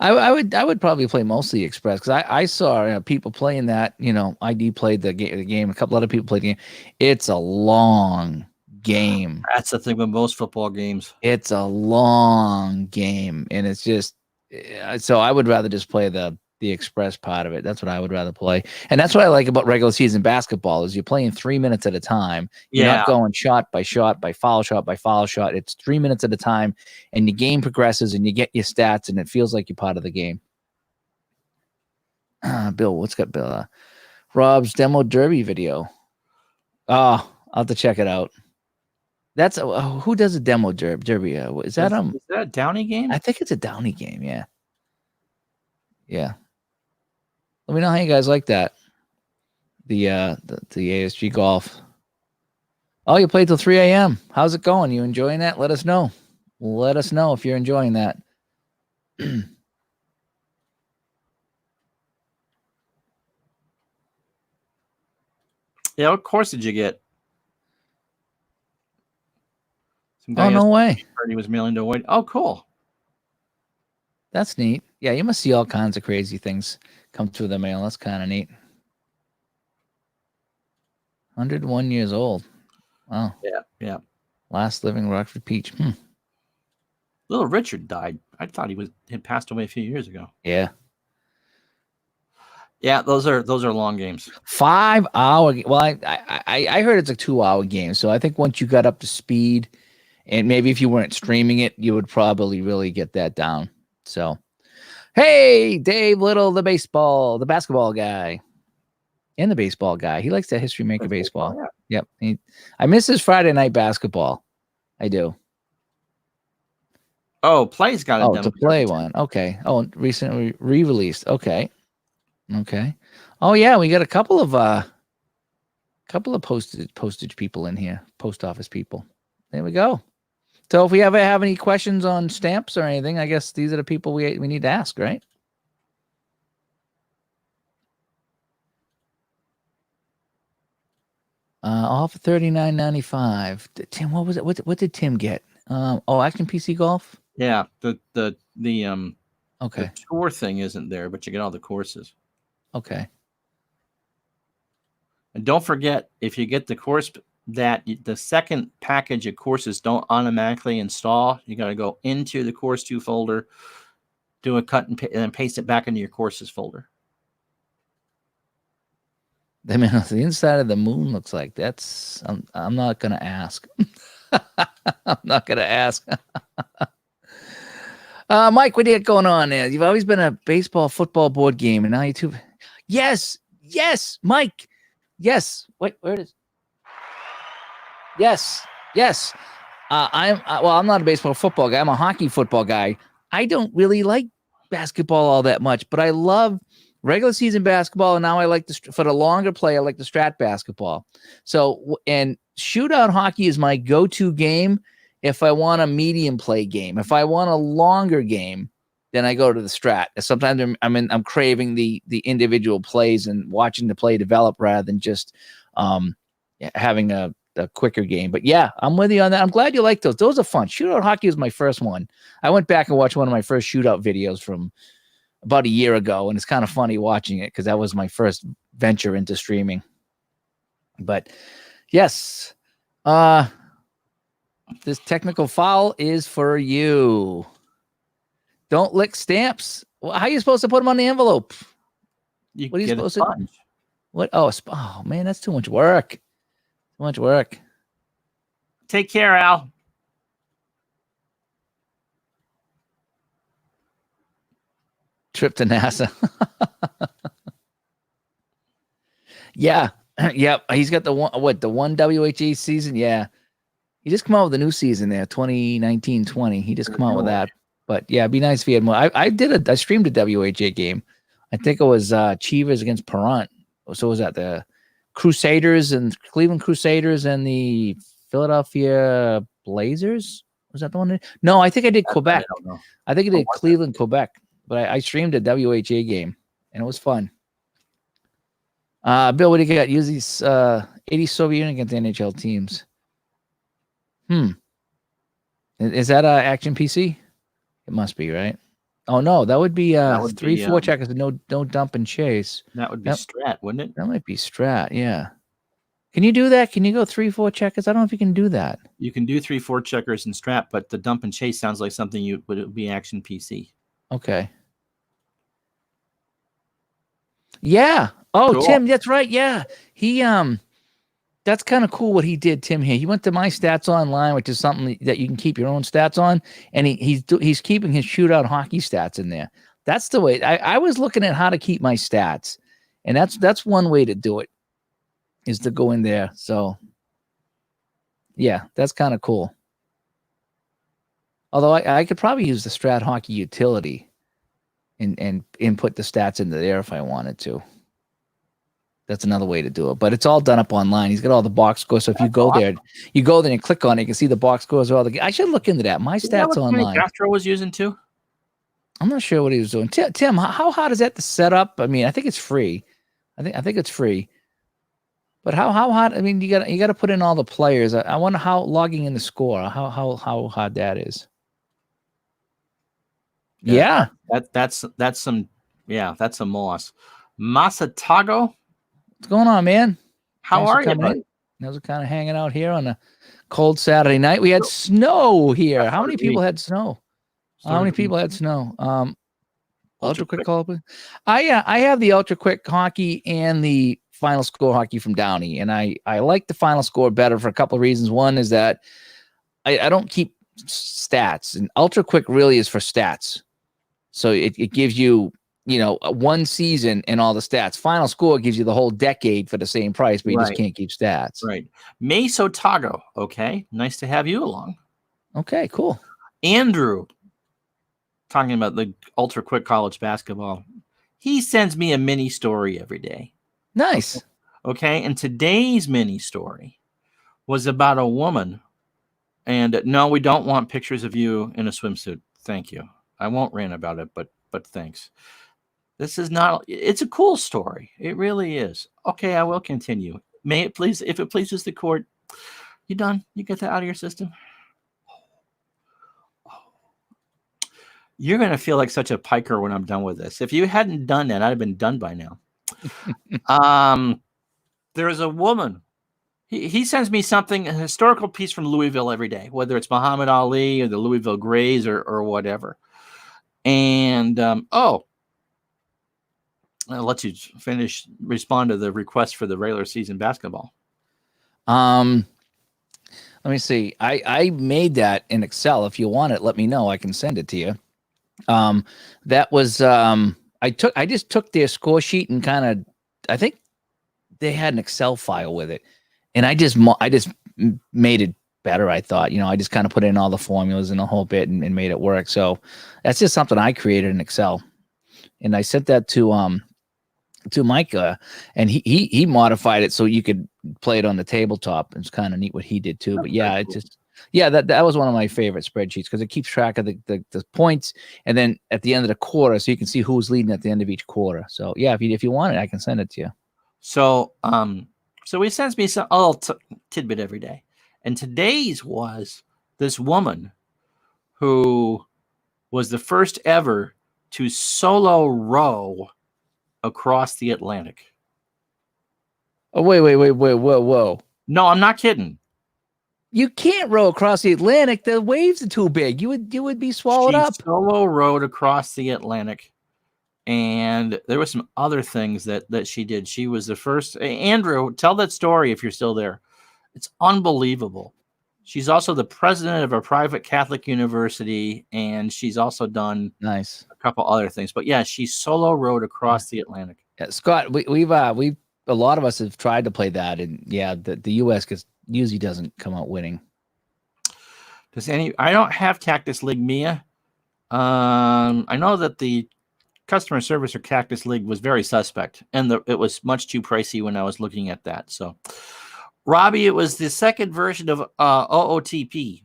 I would probably play mostly Express because I saw people playing that. ID played the game. A couple other people played the game. It's a long game. That's the thing with most football games. It's a long game, and it's just so I would rather just play the Express part of it. That's what I would rather play, and that's what I like about regular season basketball is you're playing 3 minutes at a time. You're not going shot by shot by foul shot by foul shot. It's 3 minutes at a time, and the game progresses, and you get your stats, and it feels like you're part of the game. Bill, what's got Bill? Rob's demo derby video. Oh, I'll have to check it out. That's who does a demo derby? Is that a Downey game? I think it's a Downey game. Yeah. Let me know how you guys like that. The ASG golf. Oh, you played till 3 a.m. How's it going? You enjoying that? Let us know. Let us know if you're enjoying that. Yeah, what course did you get? Some Oh, no way. He was mailing to avoid. Oh, cool. That's neat. Yeah, you must see all kinds of crazy things come through the mail. That's kind of neat. 101 years old. Wow. Yeah. Last living Rockford Peach. Little Richard died. I thought had passed away a few years ago. Yeah. Yeah, those are long games. 5 hour. Well, I heard it's a 2 hour game. So I think once you got up to speed, and maybe if you weren't streaming it, you would probably really get that down. So, hey, Dave Little, the basketball guy, and the baseball guy. He likes that History Maker baseball. Yeah. Yep. I miss his Friday night basketball. I do. Oh, Play's got a demo. To play one. Okay. Oh, recently re-released. Okay. Oh yeah, we got a couple of postage people in here, post office people. There we go. So if we ever have any questions on stamps or anything, I guess these are the people we need to ask, right? All for $39.95. Tim, what was it? What did Tim get? Action PC Golf. Yeah, the okay. The tour thing isn't there, but you get all the courses. Okay. And don't forget, if you get the course, that the second package of courses don't automatically install. You got to go into the Course 2 folder, do a cut and then paste it back into your courses folder. I mean, the inside of the moon looks like. That's I'm not gonna ask. I'm not gonna ask. Mike, what do you got going on there? You've always been a baseball, football board game, and now you too. Yes, Mike. Yes. Wait, where it is? Yes. I'm not a baseball, football guy. I'm a hockey, football guy. I don't really like basketball all that much, but I love regular season basketball, and now I like for the longer play. I like the strat basketball. So, and shootout hockey is my go-to game if I want a medium play game. If I want a longer game, then I go to the strat. Sometimes I'm craving the individual plays and watching the play develop rather than just having a quicker game. But yeah, I'm with you on that. I'm glad you like those. Those are fun. Shootout hockey was my first one. I went back and watched one of my first shootout videos from about a year ago, and it's kind of funny watching it because that was my first venture into streaming. But yes, this technical foul is for you. Don't lick stamps. Well, how are you supposed to put them on the envelope? What are you supposed to do? What? Oh, man, that's too much work. Too much work. Take care, Al. Trip to NASA. Yeah. Yep. He's got the one WHA season. Yeah. He just come out with a new season there, 2019-20. He just come out with that. But yeah, it'd be nice if he had more. I streamed a WHA game. I think it was Chivas against Perrant. So was that the Crusaders and Cleveland Crusaders and the Philadelphia Blazers? Was that the one? No, I think I did Quebec. I think I did Cleveland, Quebec. But I streamed a WHA game, and it was fun. Bill, what do you got? Use these 80 Soviet Union against the NHL teams. Is that Action PC? It must be, right? Oh no, that would be 3-4 checkers and no dump and chase. That would be strat, wouldn't it? That might be strat, yeah. Can you do that? Can you go 3-4 checkers? I don't know if you can do that. You can do 3-4 checkers and strat, but the dump and chase sounds like something would be Action PC. Okay. Yeah. Oh, cool. Tim, that's right. Yeah. He that's kind of cool what he did, Tim, here. He went to My Stats Online, which is something that you can keep your own stats on, and he's keeping his shootout hockey stats in there. That's the way. I was looking at how to keep my stats, and that's one way to do it, is to go in there. So yeah, that's kind of cool. Although I could probably use the Strat Hockey utility. and input the stats into there if I wanted to. That's another way to do it, but it's all done up online. He's got all the box scores. So if you go there, and click on it, you can see the box scores. I should look into that. My stats online. Castro was using too. I'm not sure what he was doing. Tim, how hard is that to set up? I mean, I think it's free. I think it's free. But how hard? I mean, you got to put in all the players. I wonder how logging in the score. How hard that is. Yeah. That's some loss. Masatago. What's going on, man? How are you, buddy? I was kind of hanging out here on a cold Saturday night. We had snow here. How many people had snow? Ultra quick call, please. I have the ultra quick hockey and the final score hockey from Downey, and I like the final score better for a couple of reasons. One is that I don't keep stats, and ultra quick really is for stats. So it gives you, one season and all the stats. Final score gives you the whole decade for the same price, but you just can't keep stats. Right. Meso Tago. Okay. Nice to have you along. Okay, cool. Andrew, talking about the ultra quick college basketball. He sends me a mini story every day. Nice. Okay. And today's mini story was about a woman. And no, we don't want pictures of you in a swimsuit. Thank you. I won't rant about it, but thanks. This is not, it's a cool story. It really is. Okay, I will continue. May it please, if it pleases the court, you done? You get that out of your system? You're going to feel like such a piker when I'm done with this. If you hadn't done that, I'd have been done by now. There is a woman. He sends me something, a historical piece from Louisville every day, whether it's Muhammad Ali or the Louisville Grays or whatever. And, I'll let you respond to the request for the regular season basketball. Let me see. I made that in Excel. If you want it, let me know. I can send it to you. That was, I just took their score sheet and I think they had an Excel file with it, and I just made it better. I thought, I just kind of put in all the formulas and the whole bit and made it work. So that's just something I created in Excel, and I sent that to Micah, and he modified it so you could play it on the tabletop. It's kind of neat what he did too. But yeah, that was one of my favorite spreadsheets because it keeps track of the points, and then at the end of the quarter, so you can see who's leading at the end of each quarter. So yeah, if you want it, I can send it to you. So he sends me some little tidbit every day, and today's was this woman who was the first ever to solo row across the Atlantic. Oh, wait, whoa. No, I'm not kidding. You can't row across the Atlantic. The waves are too big. You would be swallowed up. Solo rowed across the Atlantic, and there were some other things that she did. She was the first. Andrew, tell that story if you're still there. It's unbelievable. She's also the president of a private Catholic university, and she's also done a couple other things. But yeah, she solo rowed across the Atlantic. Yeah, Scott, we've a lot of us have tried to play that, and yeah, the U.S. usually doesn't come out winning. I don't have Cactus League Mia. I know that the customer service for Cactus League was very suspect, and it was much too pricey when I was looking at that. So, Robbie, it was the second version of OOTP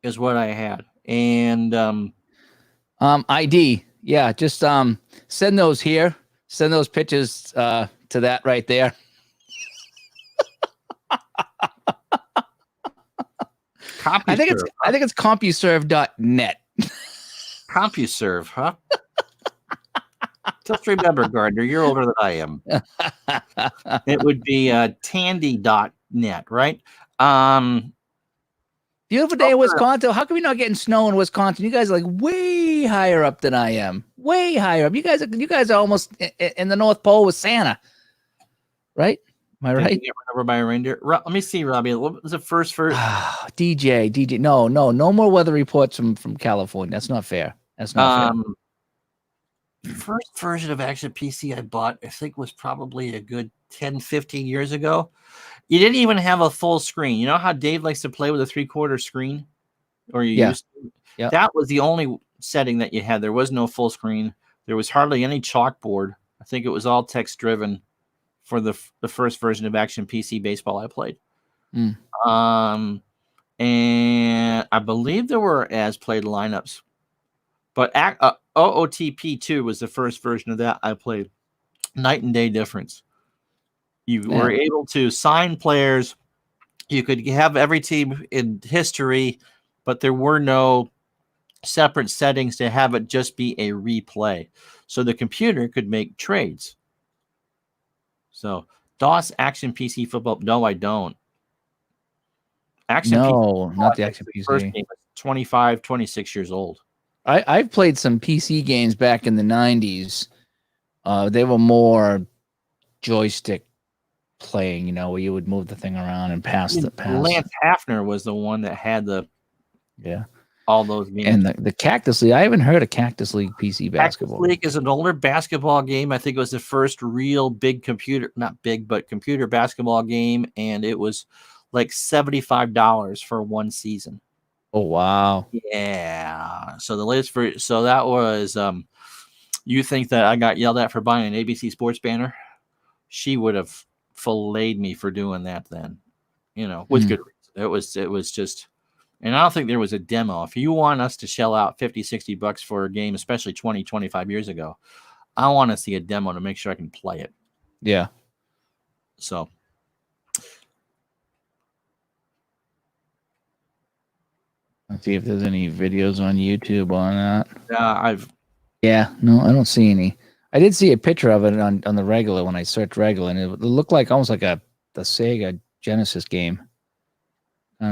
is what I had. And ID. Yeah, just send those here. Send those pictures to that right there. I think it's CompuServe.net. CompuServe, huh? Just remember, Gardner, you're older than I am. It would be Tandy.net, right? Beautiful day in Wisconsin. How come we not getting snow in Wisconsin? You guys are like way higher up than I am. Way higher up. You guys are almost in the North Pole with Santa, right? Am I right? Get run over by a reindeer. Let me see, Robbie. What was the first? DJ. No more weather reports from California. That's not fair. That's not fair. First version of Action PC I bought, I think, was probably a good 10, 15 years ago. You didn't even have a full screen. You know how Dave likes to play with a 3/4 screen? Or you used to? Yeah. That was the only setting that you had. There was no full screen. There was hardly any chalkboard. I think it was all text driven for the first version of Action PC Baseball I played. Mm. And I believe there were as played lineups, but OOTP 2 was the first version of that I played. Night and day difference. You were able to sign players. You could have every team in history, but there were no separate settings to have it just be a replay. So the computer could make trades. So DOS Action PC Football. No, I don't. Action No, PC, not the Action PC. First game was 25, 26 years old. I've played some PC games back in the 90s. They were more joystick playing, you know, where you would move the thing around and pass the pass. Lance Hafner was the one that had all those games. And the Cactus League. I haven't heard of Cactus League PC basketball. Cactus League is an older basketball game. I think it was the first real big computer, not big, but computer basketball game, and it was like $75 for one season. Oh wow. Yeah. So the latest so that was you think that I got yelled at for buying an ABC Sports banner? She would have filleted me for doing that then. You know, with good reason. It was just, and I don't think there was a demo. If you want us to shell out $50-$60 for a game, especially 20-25 years ago, I want to see a demo to make sure I can play it. Yeah. So let's see if there's any videos on YouTube on that. Yeah, no, I don't see any. I did see a picture of it on the regular when I searched regular, and it looked like almost like the Sega Genesis game.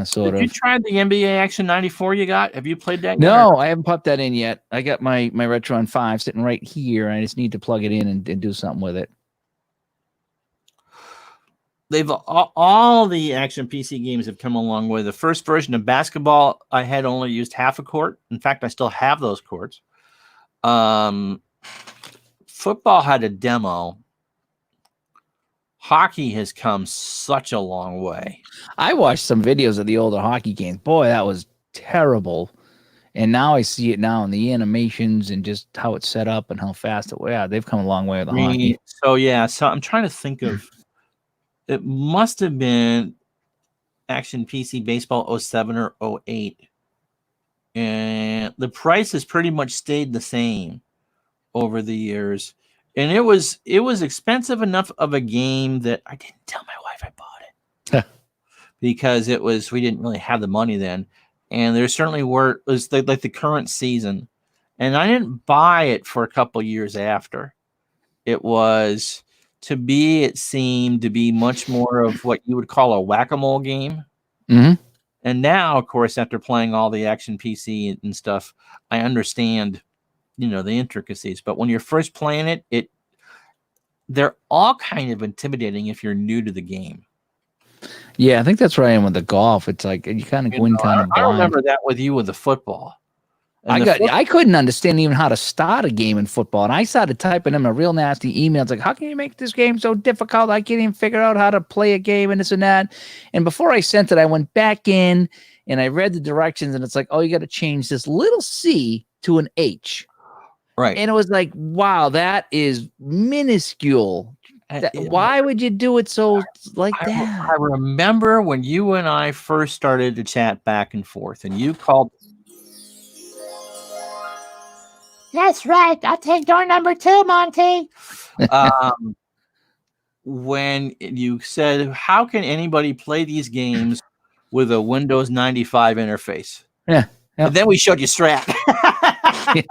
Sort of. You tried the NBA Action 94 you got? Have you played that? No, I haven't popped that in yet. I got my Retron 5 sitting right here. I just need to plug it in and do something with it. They've all the Action PC games have come a long way. The first version of basketball, I had only used half a court. In fact, I still have those courts. Football had a demo. Hockey has come such a long way. I watched some videos of the older hockey games. Boy, that was terrible. And now I see it now in the animations and just how it's set up and how fast it. Yeah, they've come a long way with the hockey. So I'm trying to think of. It must have been Action PC Baseball 07 or 08. And the price has pretty much stayed the same over the years. And it was expensive enough of a game that I didn't tell my wife I bought it. Because we didn't really have the money then. And there certainly was like the current season. And I didn't buy it for a couple years after. It seemed to be much more of what you would call a whack-a-mole game. Mm-hmm. And now, of course, after playing all the Action PC and stuff, I understand, the intricacies. But when you're first playing it, they're all kind of intimidating if you're new to the game. Yeah, I think that's where I am with the golf. It's like you kind of go in kind of blind. I remember that with you with the football. I couldn't understand even how to start a game in football. And I started typing them a real nasty email. It's like, how can you make this game so difficult? I can't even figure out how to play a game and this and that. And before I sent it, I went back in and I read the directions and it's like, oh, you got to change this little C to an H. Right. And it was like, wow, that is minuscule. Why would you do it so like that? I remember when you and I first started to chat back and forth and you called. That's right. I'll take door number 2, Monty. When you said, how can anybody play these games with a Windows 95 interface? Yeah. And then we showed you Strat.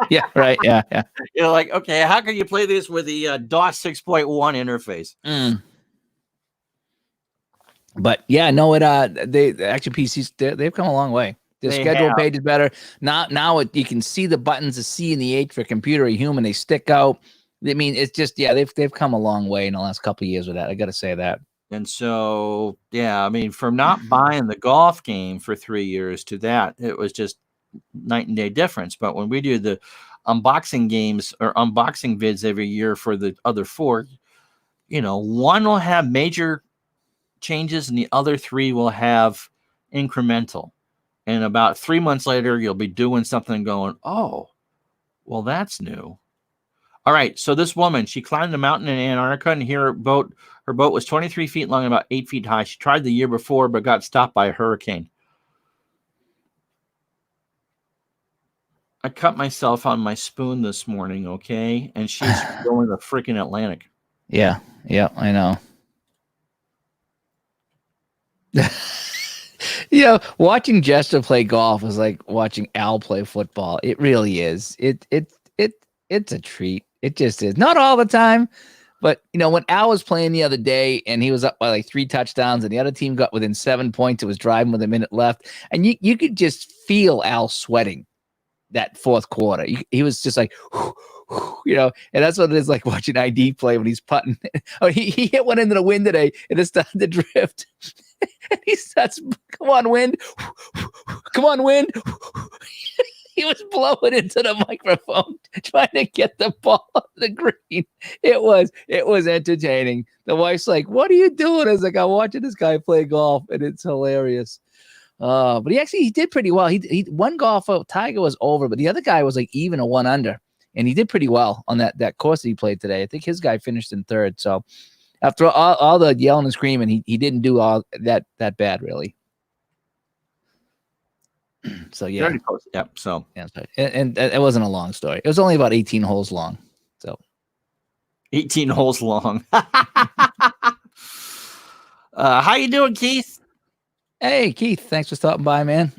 Yeah, right. Yeah. You're like, okay, how can you play this with the DOS 6.1 interface? But yeah, no, the Action PCs, they've come a long way. The schedule page is better. Now you can see the buttons, the C and the H for computer or human. They stick out. I mean, it's just, they've come a long way in the last couple of years with that. I got to say that. And so, from not buying the golf game for 3 years to that, it was just night and day difference. But when we do the unboxing games or unboxing vids every year for the other 4, one will have major changes and the other 3 will have incremental. And about 3 months later, you'll be doing something and going, oh, well, that's new. All right. So this woman, she climbed a mountain in Antarctica, and here her boat was 23 feet long and about 8 feet high. She tried the year before, but got stopped by a hurricane. I cut myself on my spoon this morning, okay? And she's going to the freaking Atlantic. Yeah, I know. Watching Jester play golf is like watching Al play football. It really is. It's a treat. It just is. Not all the time, but when Al was playing the other day and he was up by like 3 touchdowns and the other team got within 7 points, it was driving with a minute left, and you could just feel Al sweating that fourth quarter. He was just like, and that's what it is like watching ID play when he's putting. He hit one into the wind today and it started to drift. And he starts, come on, wind. Come on, wind. He was blowing into the microphone trying to get the ball on the green. It was entertaining. The wife's like, what are you doing? I was like, I'm watching this guy play golf, and it's hilarious. But he did pretty well. He one golfer, Tiger was over, but the other guy was like even a 1 under, and he did pretty well on that course that he played today. I think his guy finished in 3rd. So after all the yelling and screaming, he didn't do all that bad really. So yeah, yep. So yeah, and it wasn't a long story. It was only about 18 holes long. So 18 holes long. How you doing, Keith? Hey, Keith, thanks for stopping by, man.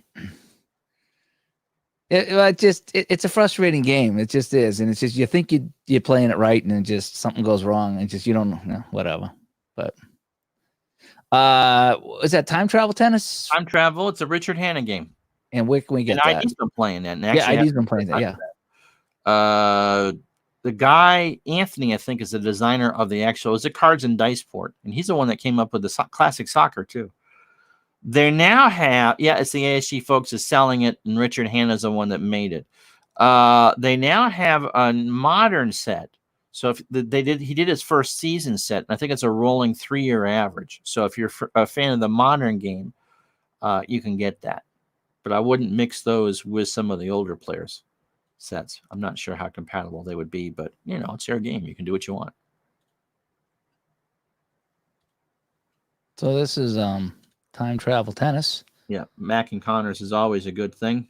It's a frustrating game. It just is. And it's just, you think you're playing it right, and then just something goes wrong, and just, you don't know, whatever. But is that time travel tennis? Time travel. It's a Richard Hanna game. And where can we get that? ID's been playing that. Yeah, ID's been playing that, yeah. The guy, Anthony, I think, is the designer of the actual, is it Cards and Dice Port, and he's the one that came up with the classic soccer, too. They now have, it's the ASG folks is selling it, and Richard Hanna's the one that made it. They now have a modern set. So if he did his first season set, and I think it's a rolling 3-year average. So if you're a fan of the modern game, you can get that. But I wouldn't mix those with some of the older players' sets. I'm not sure how compatible they would be, but it's your game. You can do what you want. So this is time travel tennis. Yeah, Mac and Connors is always a good thing.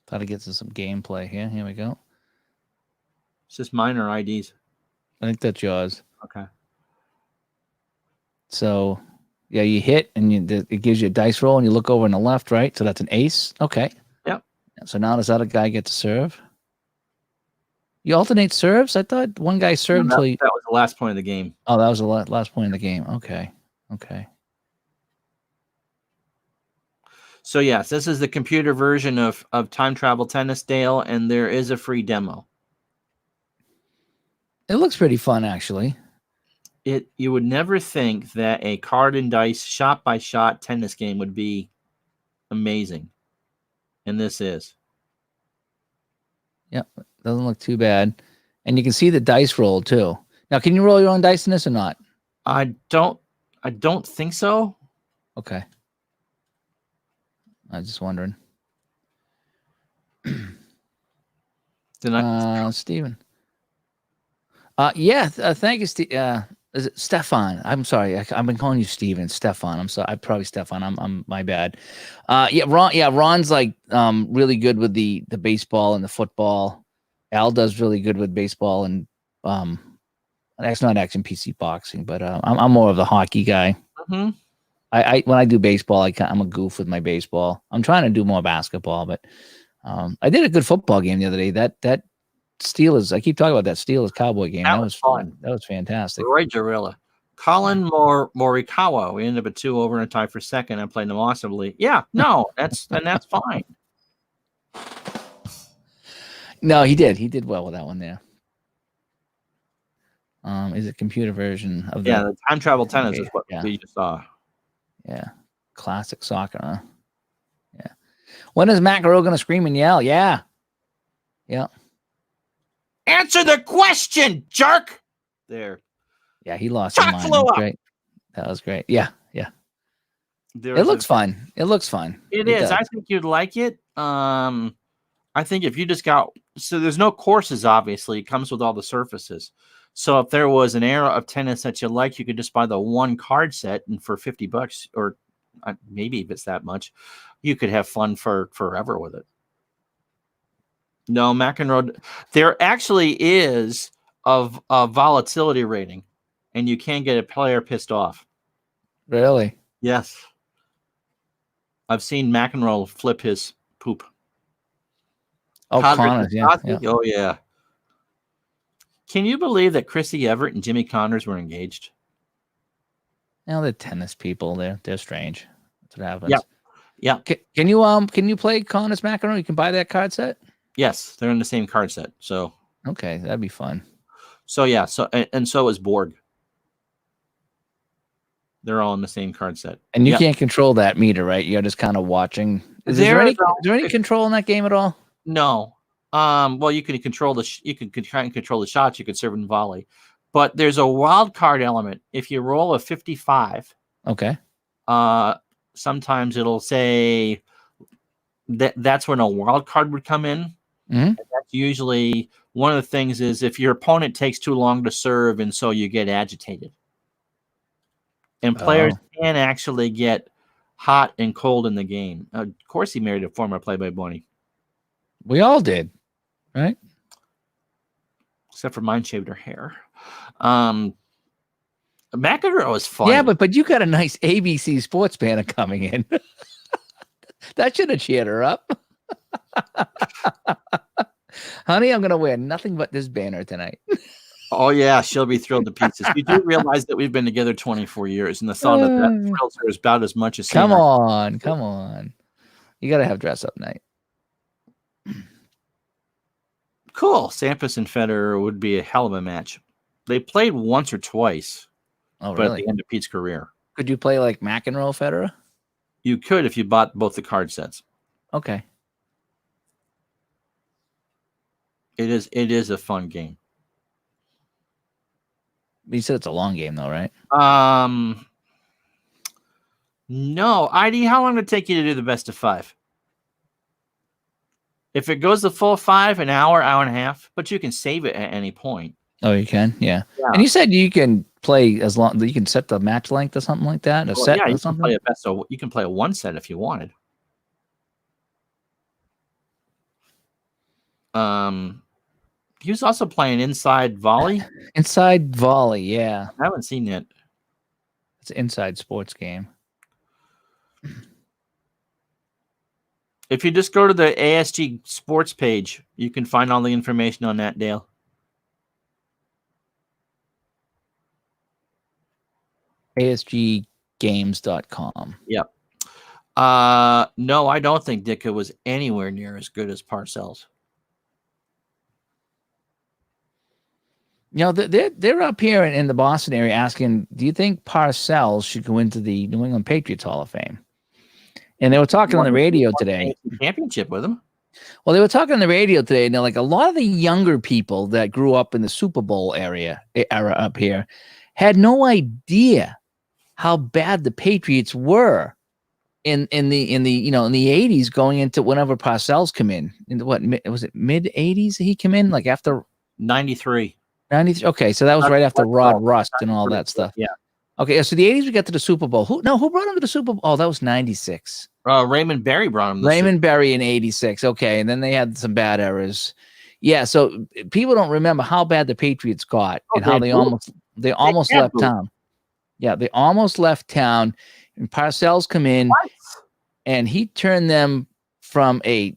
Thought to get to some gameplay here. Here we go. It's just mine or IDs. I think that's yours. Okay. So, yeah, you hit, and it gives you a dice roll, and you look over on the left, right? So that's an ace. Okay. Yep. So now does that other guy get to serve? You alternate serves? I thought one guy served until that was the last point of the game. Oh, that was the last point of the game. Okay. So yes, this is the computer version of Time Travel Tennis, Dale, and there is a free demo. It looks pretty fun, actually. You would never think that a card and dice shot by shot tennis game would be amazing, and this is. Yep, doesn't look too bad, and you can see the dice roll too. Now, can you roll your own dice in this or not? I don't think so. Okay. I was just wondering. Steven. Thank you, Steve. Is it Stefan? I'm sorry. I've been calling you Steven. Stefan. I'm sorry. I'm probably Stefan. I'm my bad. Ron's like really good with the baseball and the football. Al does really good with baseball and that's not action PC boxing, but I'm more of the hockey guy. Mm-hmm. I when I do baseball, I'm a goof with my baseball. I'm trying to do more basketball, but I did a good football game the other day. That Steelers, I keep talking about that Steelers Cowboy game. That was fun. That was fantastic. Roy Jarilla. Colin Morikawa. We ended up at 2 over and a tie for second. I played them awesomely. Yeah, no, that's fine. No, he did. He did well with that one there. Is it computer version of the time travel tennis is what we just saw. Yeah. Classic soccer, huh? Yeah. When is McEnroe going to scream and yell? Yeah. Yeah. Answer the question, jerk. There. Yeah, he lost his mind. That was great. That was great. Yeah. It looks fun. It looks fun. It is. Does. I think you'd like it. I I think if you just got there's no courses, obviously, it comes with all the surfaces. So if there was an era of tennis that you like, you could just buy the one card set, and for $50, or maybe if it's that much, you could have fun for forever with it. No, McEnroe. There actually is a volatility rating, and you can get a player pissed off. Really? Yes, I've seen McEnroe flip his poop. Oh, Connors, yeah. Oh yeah. Can you believe that Chrissy Everett and Jimmy Connors were engaged? Now they're tennis people. They're strange. That's what happens. Yeah. Can you play Connors McEnroe? You can buy that card set. Yes, they're in the same card set. So okay, that'd be fun. So yeah, and so is Borg. They're all in the same card set. And you can't control that meter, right? You're just kind of watching. Is there any control in that game at all? No. Well, you can control you can try and control the shots. You can serve and volley, but there's a wild card element. If you roll a 55, okay. Sometimes it'll say that's when a wild card would come in. Mm-hmm. That's usually one of the things is if your opponent takes too long to serve, and so you get agitated. And players can actually get hot and cold in the game. Of course, he married a former Playboy bunny. We all did, right? Except for mine shaved her hair. McEnroe is fun. Yeah, but you got a nice ABC Sports banner coming in. That should have cheered her up. Honey, I'm going to wear nothing but this banner tonight. Oh, yeah, she'll be thrilled to pieces. You do realize that we've been together 24 years, and the thought of that thrills her about as much as Come on. You got to have dress up night. Cool. Sampras and Federer would be a hell of a match. They played once or twice, but at the end of Pete's career. Could you play like McEnroe, Federer? You could if you bought both the card sets. Okay. It is a fun game. You said it's a long game, though, right? No. ID, how long did it take you to do the best of 5? If it goes the full 5, an hour, hour and a half, but you can save it at any point. Oh, you can? Yeah. And you said you can play as long, you can set the match length or something like that? Set or something? Can play a best, so you can play a 1 set if you wanted. He was also playing Inside Volley. Inside Volley, yeah. I haven't seen it. It's an inside sports game. If you just go to the ASG Sports page, you can find all the information on that, Dale. ASGgames.com. Yep. No, I don't think Ditka was anywhere near as good as Parcells. You know, they're up here in the Boston area asking, do you think Parcells should go into the New England Patriots Hall of Fame? And they were talking on the radio today. Championship with him. Well, they were talking on the radio today, and they're like, a lot of the younger people that grew up in the Super Bowl era up here had no idea how bad the Patriots were in the 80s, going into whenever Parcells come in what was it, mid 80s he came in, like after 93. 93. Okay, so that was right after Rod Rust and all that stuff. Yeah. Okay, so the 80s we got to the Super Bowl. Who brought him to the Super Bowl? Oh, that was 96. Raymond Berry brought him. Raymond Berry in 86. Okay, and then they had some bad errors. Yeah, so people don't remember how bad the Patriots got and how they almost left town. Yeah, they almost left town, and Parcells come in, and he turned them from a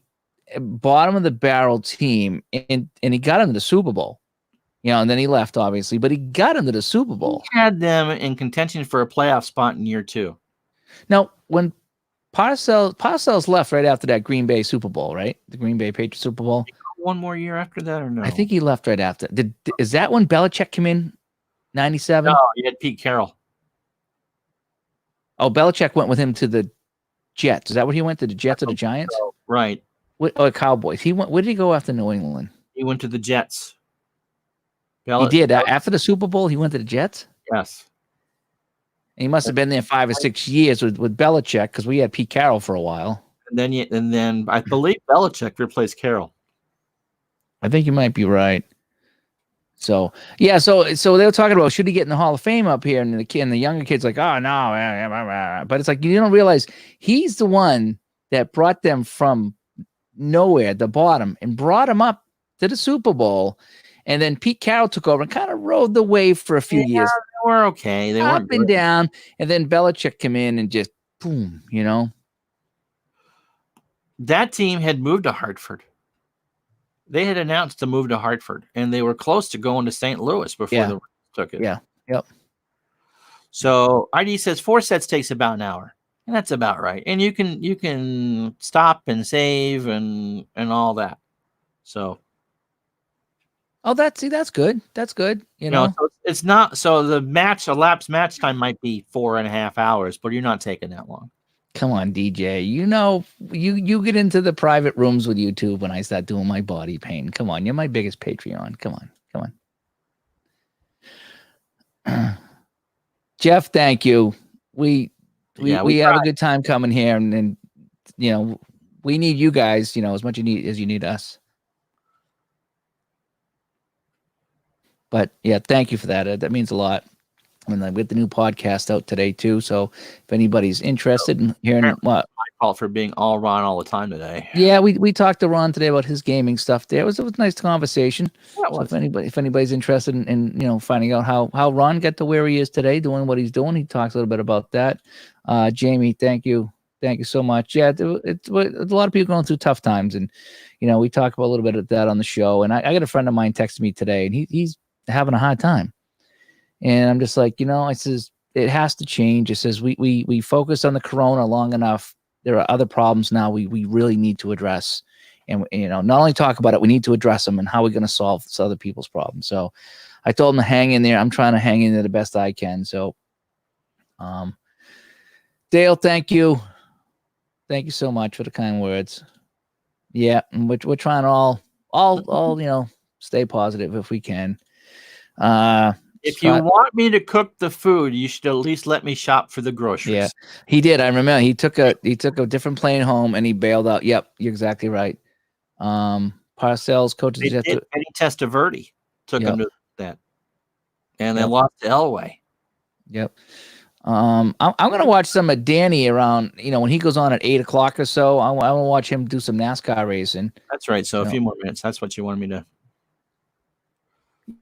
bottom of the barrel team, and he got them to the Super Bowl. And then he left, obviously, but he got him to the Super Bowl. He had them in contention for a playoff spot in year 2. Now, when Parcells left right after that Green Bay Super Bowl, right? The Green Bay Patriots Super Bowl. One more year after that, or no? I think he left right after. Is that when Belichick came in? 97? No, he had Pete Carroll. Oh, Belichick went with him to the Jets. Is that what he went to? The Jets or the Giants? Right. Cowboys. Where did he go after New England? He went to the Jets. He did. After the Super Bowl, he went to the Jets? Yes. And he must have been there 5 or 6 years with Belichick, because we had Pete Carroll for a while. and then I believe Belichick replaced Carroll. I think you might be right. So yeah, so they were talking about should he get in the Hall of Fame up here, and the younger kid's like, oh no, but it's like you don't realize he's the one that brought them from nowhere, the bottom, and brought them up to the Super Bowl, and then Pete Carroll took over and kind of rode the wave for a few years. They were okay. They Up weren't and good. down, and then Belichick came in and just boom, That team had moved to Hartford. They had announced to move to Hartford, and they were close to going to St. Louis before Yeah. the Rams took it. Yeah. Yep. So ID says 4 sets takes about an hour, and that's about right. And you can stop and save and all that. So Oh, that's good. That's good. so it's not so the elapsed match time might be 4.5 hours, but you're not taking that long. Come on, DJ. You get into the private rooms with YouTube when I start doing my body pain. Come on, you're my biggest Patreon. Come on. Jeff, thank you. We have a good time coming here, and we need you guys, as much as you need us. But yeah, thank you for that. That means a lot. And we have the new podcast out today too. So if anybody's interested in hearing what My fault for being all Ron all the time today. yeah, we talked to Ron today about his gaming stuff. There it was a nice conversation. Yeah, it So was. if anybody's interested in finding out how Ron got to where he is today, doing what he's doing, he talks a little bit about that. Jamie, thank you so much. Yeah, it's a lot of people going through tough times, and we talk about a little bit of that on the show. And I got a friend of mine texted me today, and he's having a hard time. And I'm just like, I says, it has to change. It says, we focus on the corona long enough. There are other problems now we really need to address. And, not only talk about it, we need to address them and how we're going to solve other people's problems. So I told him to hang in there. I'm trying to hang in there the best I can. So, Dale, thank you. Thank you so much for the kind words. Yeah. And we're trying to all, stay positive if we can. If you want me to cook the food, you should at least let me shop for the groceries. Yeah, he did. I remember he took a different plane home and he bailed out. Yep, you're exactly right. Parcells coaches. Eddie Testaverde took him to that, and they lost to Elway. Yep. I'm gonna watch some of Danny around. When he goes on at 8:00 or so. I want to watch him do some NASCAR racing. That's right. So a few more minutes. That's what you wanted me to.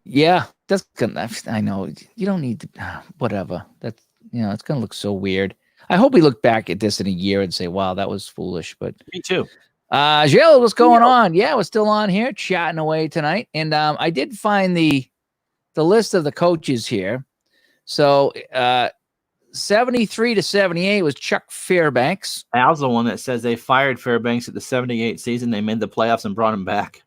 Yeah, that's gonna. I know you don't need to. Whatever. That's it's gonna look so weird. I hope we look back at this in a year and say, "Wow, that was foolish." But Me too. Jill, what's going on? Yeah, we're still on here chatting away tonight, and I did find the list of the coaches here. So 73 to 78 was Chuck Fairbanks. Al's the one that says they fired Fairbanks at the 78 season. They made the playoffs and brought him back.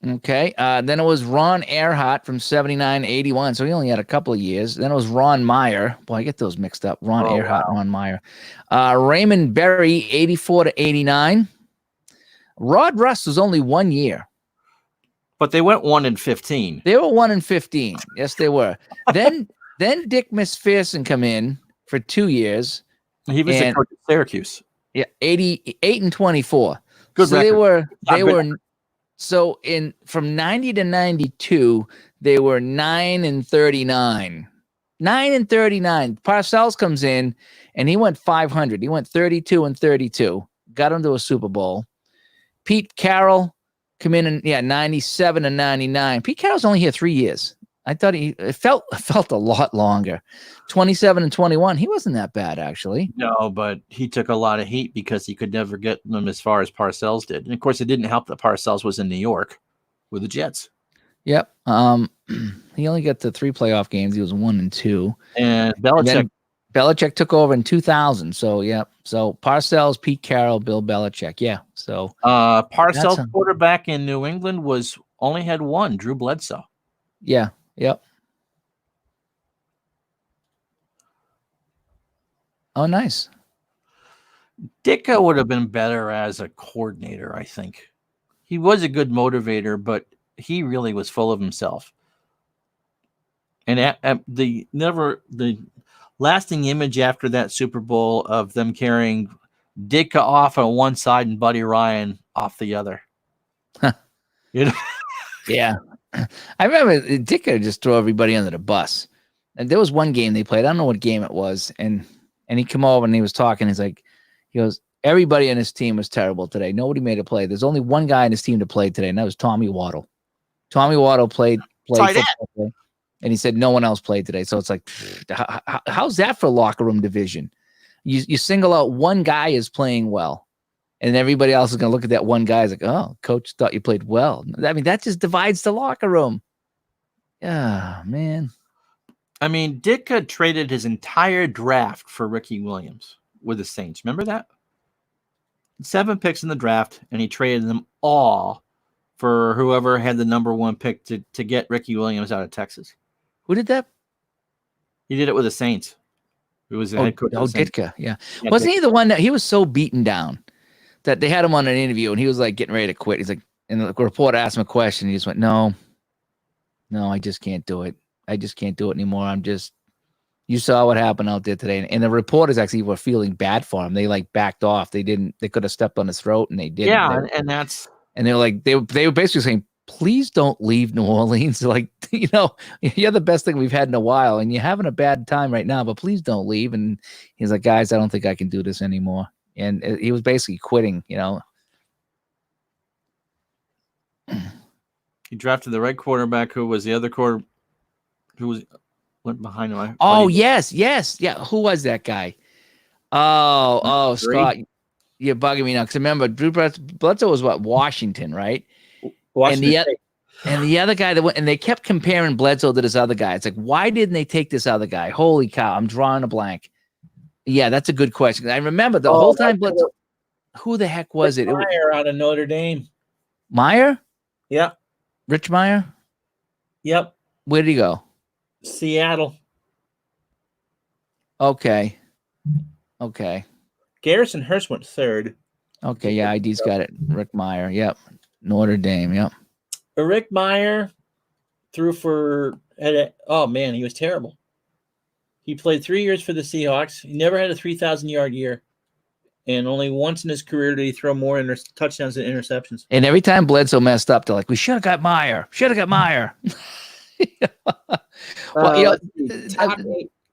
Okay. Then it was Ron Earhart from 79 to 81. So he only had a couple of years. Then it was Ron Meyer. Boy, I get those mixed up. Ron Earhart, wow. Ron Meyer. Raymond Berry, 84 to 89. Rod Russ was only 1 year. But they went 1-15. They were 1-15. Yes, they were. Then Dick McPherson come in for 2 years. He was the coach at Syracuse. Yeah, 88 and 24. Good so record. they were so from 90 to 92, they were 9 and 39. 9 and 39. Parcells comes in and he went 500. He went 32 and 32. Got him to a Super Bowl. Pete Carroll come in and 97 and 99. Pete Carroll's only here 3 years. I thought it felt a lot longer. 27 and 21. He wasn't that bad, actually. No, but he took a lot of heat because he could never get them as far as Parcells did. And of course, it didn't help that Parcells was in New York with the Jets. Yep. He only got to 3 playoff games. He was 1 and 2. And Belichick took over in 2000. So yep. So Parcells, Pete Carroll, Bill Belichick. Yeah. So Parcells' quarterback in New England only had one, Drew Bledsoe. Yeah. Yep. Oh, nice. Ditka would have been better as a coordinator, I think. He was a good motivator, but he really was full of himself. And the lasting image after that Super Bowl of them carrying Ditka off on one side and Buddy Ryan off the other. You know? Yeah. I remember Ditka just threw everybody under the bus. And there was one game they played. I don't know what game it was. And he came over and he was talking. He goes, everybody on his team was terrible today. Nobody made a play. There's only one guy on his team to play today, and that was Tommy Waddle. Tommy Waddle played football today, and he said no one else played today. So it's like, how's that for locker room division? You single out one guy is playing well, and everybody else is going to look at that one guy as like, oh, coach thought you played well. I mean, that just divides the locker room. Yeah, man. I mean, Ditka traded his entire draft for Ricky Williams with the Saints. Remember that? 7 picks in the draft, and he traded them all for whoever had the number 1 pick to get Ricky Williams out of Texas. Who did that? He did it with the Saints. It was the head coach. Ditka, yeah. Wasn't he the one that he was so beaten down that they had him on an interview and he was like getting ready to quit? He's like, and the reporter asked him a question. And he just went, no, I just can't do it. I just can't do it anymore. You saw what happened out there today. And the reporters actually were feeling bad for him. They like backed off. They could have stepped on his throat and they didn't. Yeah. And they were like, they were basically saying, please don't leave New Orleans. Like, you're the best thing we've had in a while and you're having a bad time right now, but please don't leave. And he's like, guys, I don't think I can do this anymore. And he was basically quitting, He drafted the right quarterback who was the other went behind him. Yes. Yeah. Who was that guy? Oh, Scott. You're bugging me now. Because remember, Drew Bledsoe was Washington, right? Washington and the other guy that went, and they kept comparing Bledsoe to this other guy. It's like, why didn't they take this other guy? Holy cow. I'm drawing a blank. Yeah, that's a good question. I remember the whole time Bledsoe. Who the heck was it? Meyer out of Notre Dame. Meyer? Yep. Rich Meyer? Yep. Where did he go? Seattle. Okay. Garrison Hurst went 3rd. Okay, yeah, ID's got it. Rick Meyer. Yep. Notre Dame. Yep. Rick Meyer threw he was terrible. He played 3 years for the Seahawks. He never had a 3,000-yard year. And only once in his career did he throw more touchdowns than interceptions. And every time Bledsoe messed up, they're like, we should have got Meyer.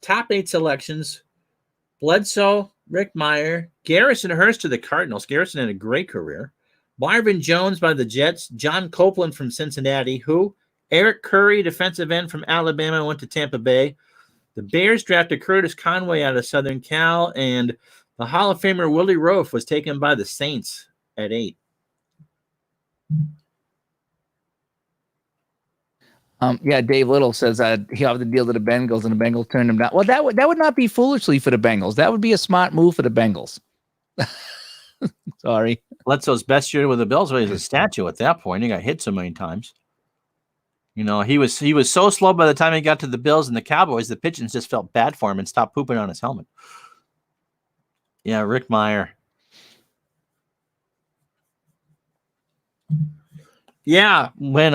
Top 8 selections. Bledsoe, Rick Meyer, Garrison Hurst to the Cardinals. Garrison had a great career. Marvin Jones by the Jets. John Copeland from Cincinnati. Eric Curry, defensive end from Alabama, went to Tampa Bay. The Bears drafted Curtis Conway out of Southern Cal, and the Hall of Famer Willie Roaf was taken by the Saints at 8. Dave Little says he offered the deal to the Bengals, and the Bengals turned him down. Well, that would not be foolishly for the Bengals. That would be a smart move for the Bengals. Sorry. Bledsoe's best year with the Bills was a statue at that point. He got hit so many times. He was so slow by the time he got to the Bills and the Cowboys, the pigeons just felt bad for him and stopped pooping on his helmet. Yeah, Rick Meyer. Yeah, when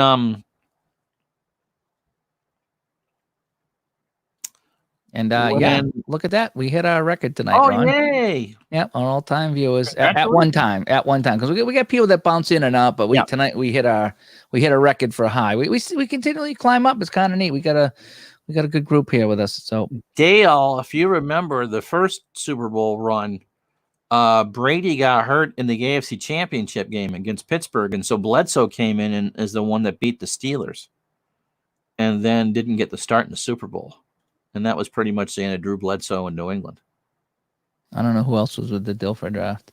look at that. We hit our record tonight, Oh, Ron. yay. Yeah, on all-time viewers at one time. Because we got people that bounce in and out, but tonight we hit a record for a high. We continually climb up. It's kind of neat. We got a good group here with us. So Dale, if you remember the first Super Bowl run, Brady got hurt in the AFC Championship game against Pittsburgh, and so Bledsoe came in and is the one that beat the Steelers, and then didn't get the start in the Super Bowl. And that was pretty much the end of Drew Bledsoe in New England. I don't know who else was with the Dilfer draft.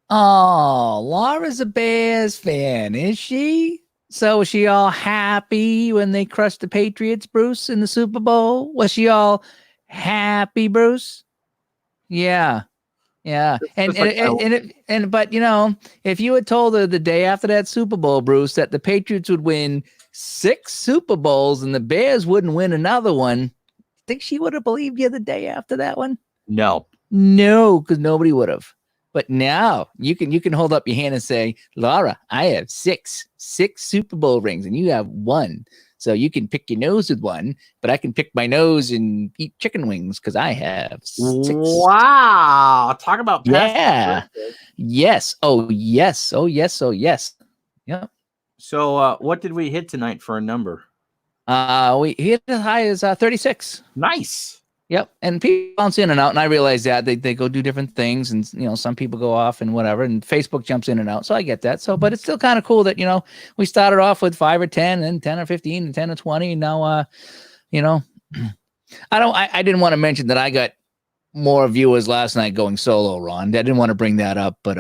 Oh, Laura's a Bears fan, is she? So was she all happy when they crushed the Patriots, Bruce, in the Super Bowl? Was she all happy, Bruce? Yeah. But if you had told her the day after that Super Bowl, Bruce, that the Patriots would win 6 Super Bowls and the Bears wouldn't win another one, think she would have believed you the day after that one? No, because nobody would have. But now you can hold up your hand and say, Laura, I have six Super Bowl rings, and you have one. So you can pick your nose with one, but I can pick my nose and eat chicken wings because I have 6. Wow. Talk about past Yeah. birthday. Yes. Oh yes. Oh yes. Oh yes. Yep. So what did we hit tonight for a number? We hit as high as 36. Nice. Yep. And people bounce in and out, and I realize that they go do different things, and some people go off and whatever, and Facebook jumps in and out. So I get that. So, but it's still kind of cool that we started off with 5 or 10, and 10 or 15, and 10 or 20. And now, I didn't want to mention that I got more viewers last night going solo, Ron. I didn't want to bring that up, but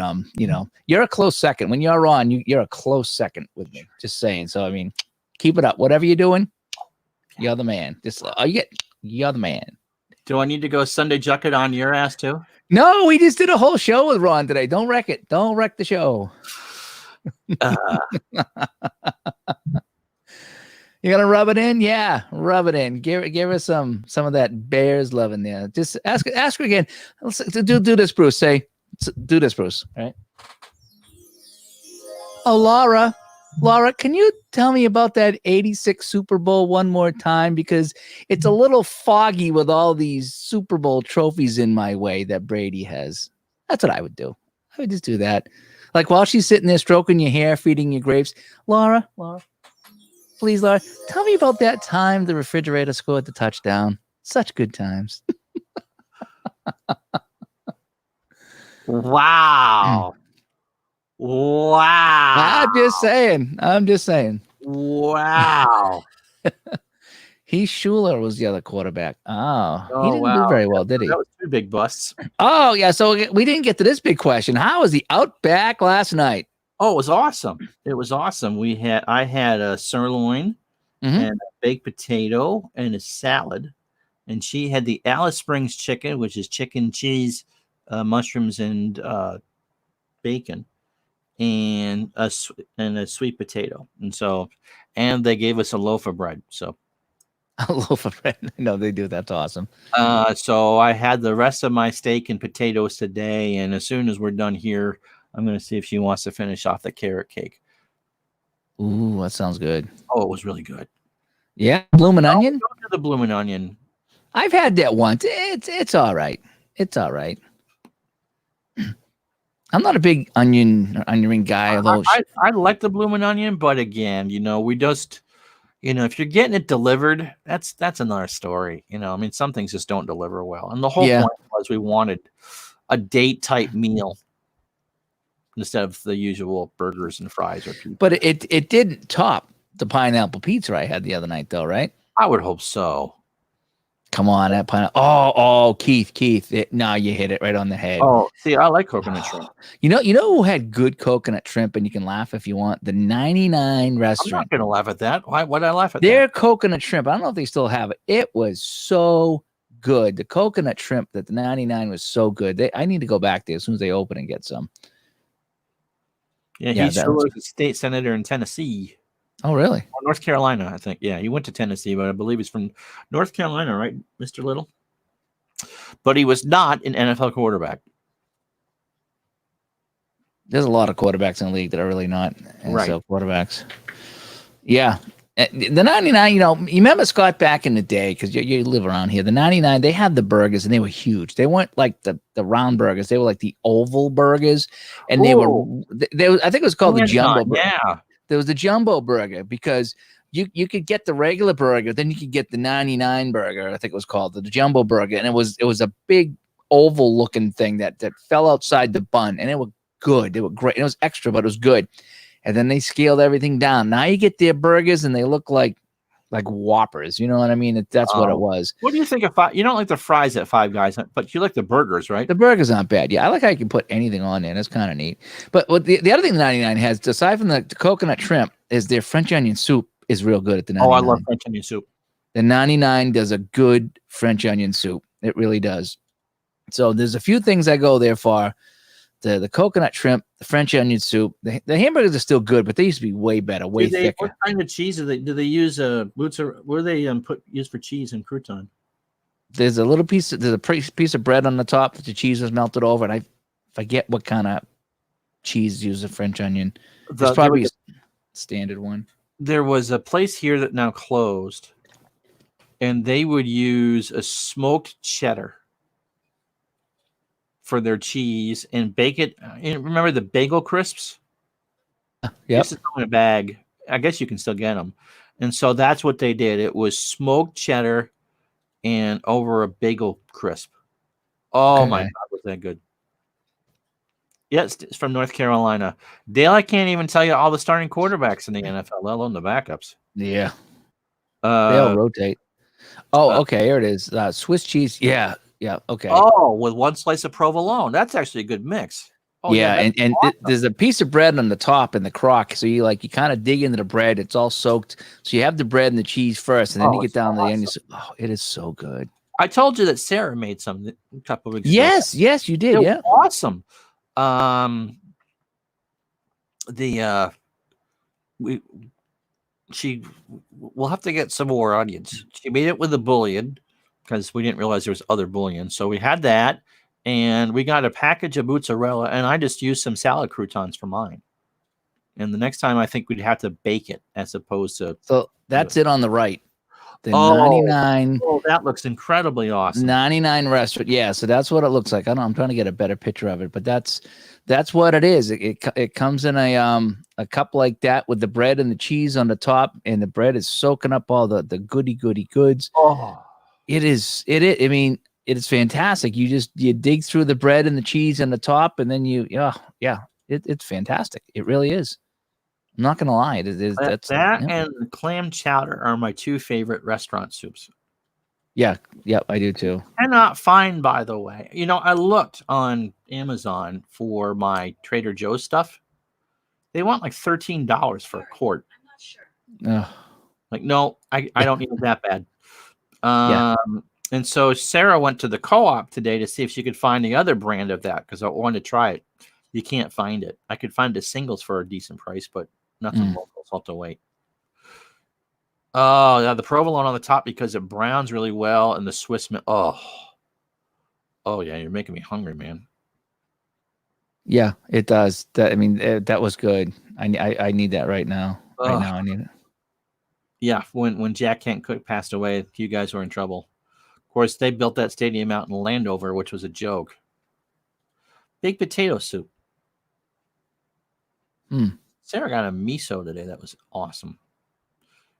you're a close second. When you're on, you're a close second with me. Just saying. So I mean, keep it up. Whatever you're doing, you're the man. You're the man. Do I need to go Sunday Jucket on your ass too? No, we just did a whole show with Ron today. Don't wreck it. Don't wreck the show. You gonna rub it in? Yeah, rub it in. Give her some of that Bears love in there. Just ask her again. Do this, Bruce. Do this, Bruce. All right. Oh, Laura, can you tell me about that 86 Super Bowl one more time? Because it's a little foggy with all these Super Bowl trophies in my way that Brady has. That's what I would do. I would just do that. Like while she's sitting there stroking your hair, feeding your grapes. Laura, please, Laura, tell me about that time the refrigerator scored the touchdown. Such good times. Wow. Wow. I'm just saying. Wow. Heath Schuler was the other quarterback. Oh, he didn't wow. do very well, did he? That was 2 big busts. Oh, yeah. So we didn't get to this big question. How was the Outback last night? Oh, it was awesome. It was awesome. I had a sirloin and a baked potato and a salad. And she had the Alice Springs chicken, which is chicken, cheese, mushrooms, and bacon, and a sweet potato. And they gave us a loaf of bread. So A loaf of bread. No, they do. That's awesome. So I had the rest of my steak and potatoes today. And as soon as we're done here, I'm going to see if she wants to finish off the carrot cake. Ooh, that sounds good. Oh, it was really good. Yeah, bloomin' onion. Don't do the bloomin' onion. I've had that once. It's all right. It's all right. I'm not a big onion ring guy. Although I like the bloomin' onion, but again, we just, if you're getting it delivered, that's another story. I mean, some things just don't deliver well. And the whole point was we wanted a date type meal instead of the usual burgers and fries or pizza. But it didn't top the pineapple pizza I had the other night, though, right? I would hope so. Come on, that pineapple. Oh, Keith. No, you hit it right on the head. Oh, see, I like coconut shrimp. You know who had good coconut shrimp, and you can laugh if you want? The 99 I'm restaurant. not going to laugh at that. Why would I laugh at Their that? coconut shrimp, I don't know if they still have it. It was so good. The coconut shrimp that the 99 was so good. I need to go back there as soon as they open and get some. Yeah, Yeah, he that sure was- was a state senator in Tennessee. Oh, really? Or North Carolina, I think. Yeah, he went to Tennessee, but I believe he's from North Carolina, right, Mr. Little? But he was not an NFL quarterback. There's a lot of quarterbacks in the league that are really not Right. NFL quarterbacks. Yeah. The 99, you remember, Scott, back in the day, because you live around here, the 99, they had the burgers, and they were huge. They weren't like the round burgers. They were like the oval burgers, and they were I think it was called the jumbo burger. Yeah. There was the jumbo burger because you could get the regular burger, then you could get the 99 burger, I think it was called the jumbo burger, and it was a big oval looking thing that fell outside the bun, and it was good. They were great. It was extra, but it was good. And then they scaled everything down. Now you get their burgers, and they look like Whoppers. You know what I mean? That's what it was. What do you think of Five? You don't like the fries at Five Guys, but you like the burgers, right? The burgers aren't bad. Yeah, I like how you can put anything on there. That's kind of neat. But what the other thing the 99 has, aside from the coconut shrimp, is their French onion soup is real good at the 99. Oh, I love French onion soup. The 99 does a good French onion soup. It really does. So there's a few things I go there for. The coconut shrimp, the French onion soup. The hamburgers are still good, but they used to be way better, way thicker. What kind of cheese do they use? What do they use for cheese and crouton? There's a little piece of bread on the top that the cheese is melted over, and I Forget what kind of cheese uses a French onion. The- It's probably a standard one. there was a place here that now closed, and they would use a smoked cheddar for their cheese and bake it. Remember the bagel crisps? Yep. Used to come in a bag. I guess you can still get them. And so that's what they did. It was smoked cheddar and over a bagel crisp. Oh my Okay. God, was that good? Yes, it's from North Carolina. Dale, I can't even tell you all the starting quarterbacks in the NFL, let alone the backups. Yeah. They all Uh, rotate. Oh, okay. Here it is. Swiss cheese. Yeah. Yeah. Okay. oh, with one slice of provolone. That's actually a good mix. Oh, yeah, that's and awesome. there's a piece of bread on the top in the crock, so you kind of dig into the bread. It's all soaked, so you have the bread and the cheese first, and then Oh, you get it's down to the awesome. onions. Oh, it is so good. I told you that Sarah made some a couple of weeks ago. Yes, yes, you did. They're Yeah. awesome. We'll have to get some more onions. She made it with a bouillon because we didn't realize there was other bouillon. So we had that, and we got a package of mozzarella, and I just used some salad croutons for mine. And the next time, I think we'd have to bake it as opposed to. So that's it on the right. The Oh. 99 Oh, that looks incredibly awesome. 99 restaurant. Yeah, so that's what it looks like. I don't know, I'm trying to get a better picture of it, but that's what it is. It comes in a cup like that with the bread and the cheese on the top, and the bread is soaking up all the goody goods. Oh, It is. I mean, it is fantastic. You dig through the bread and the cheese on the top, and then it's fantastic. It really is. I'm not gonna lie. It is. that Yeah. and clam chowder are my two favorite restaurant soups. Yeah, I do too. Cannot find, by the way. You know, I looked on Amazon for my Trader Joe's stuff. They want like $13 for a quart. Ugh. Like, no, I don't need it that bad. Yeah. And so Sarah went to the co-op today to see if she could find the other brand of that because I wanted to try it. You can't find it. I could find the singles for a decent price, but nothing local. So I'll have to wait. Oh, yeah, the provolone on the top because it browns really well, and the Swiss. Oh yeah, you're making me hungry, man. Yeah, it does. That was good. I need that right now. Right Ugh. now, I need it. Yeah, when Jack Kent Cook passed away, you guys were in trouble. Of course, they built that stadium out in Landover, which was a joke. Baked potato soup. Sarah got a miso today. That was awesome.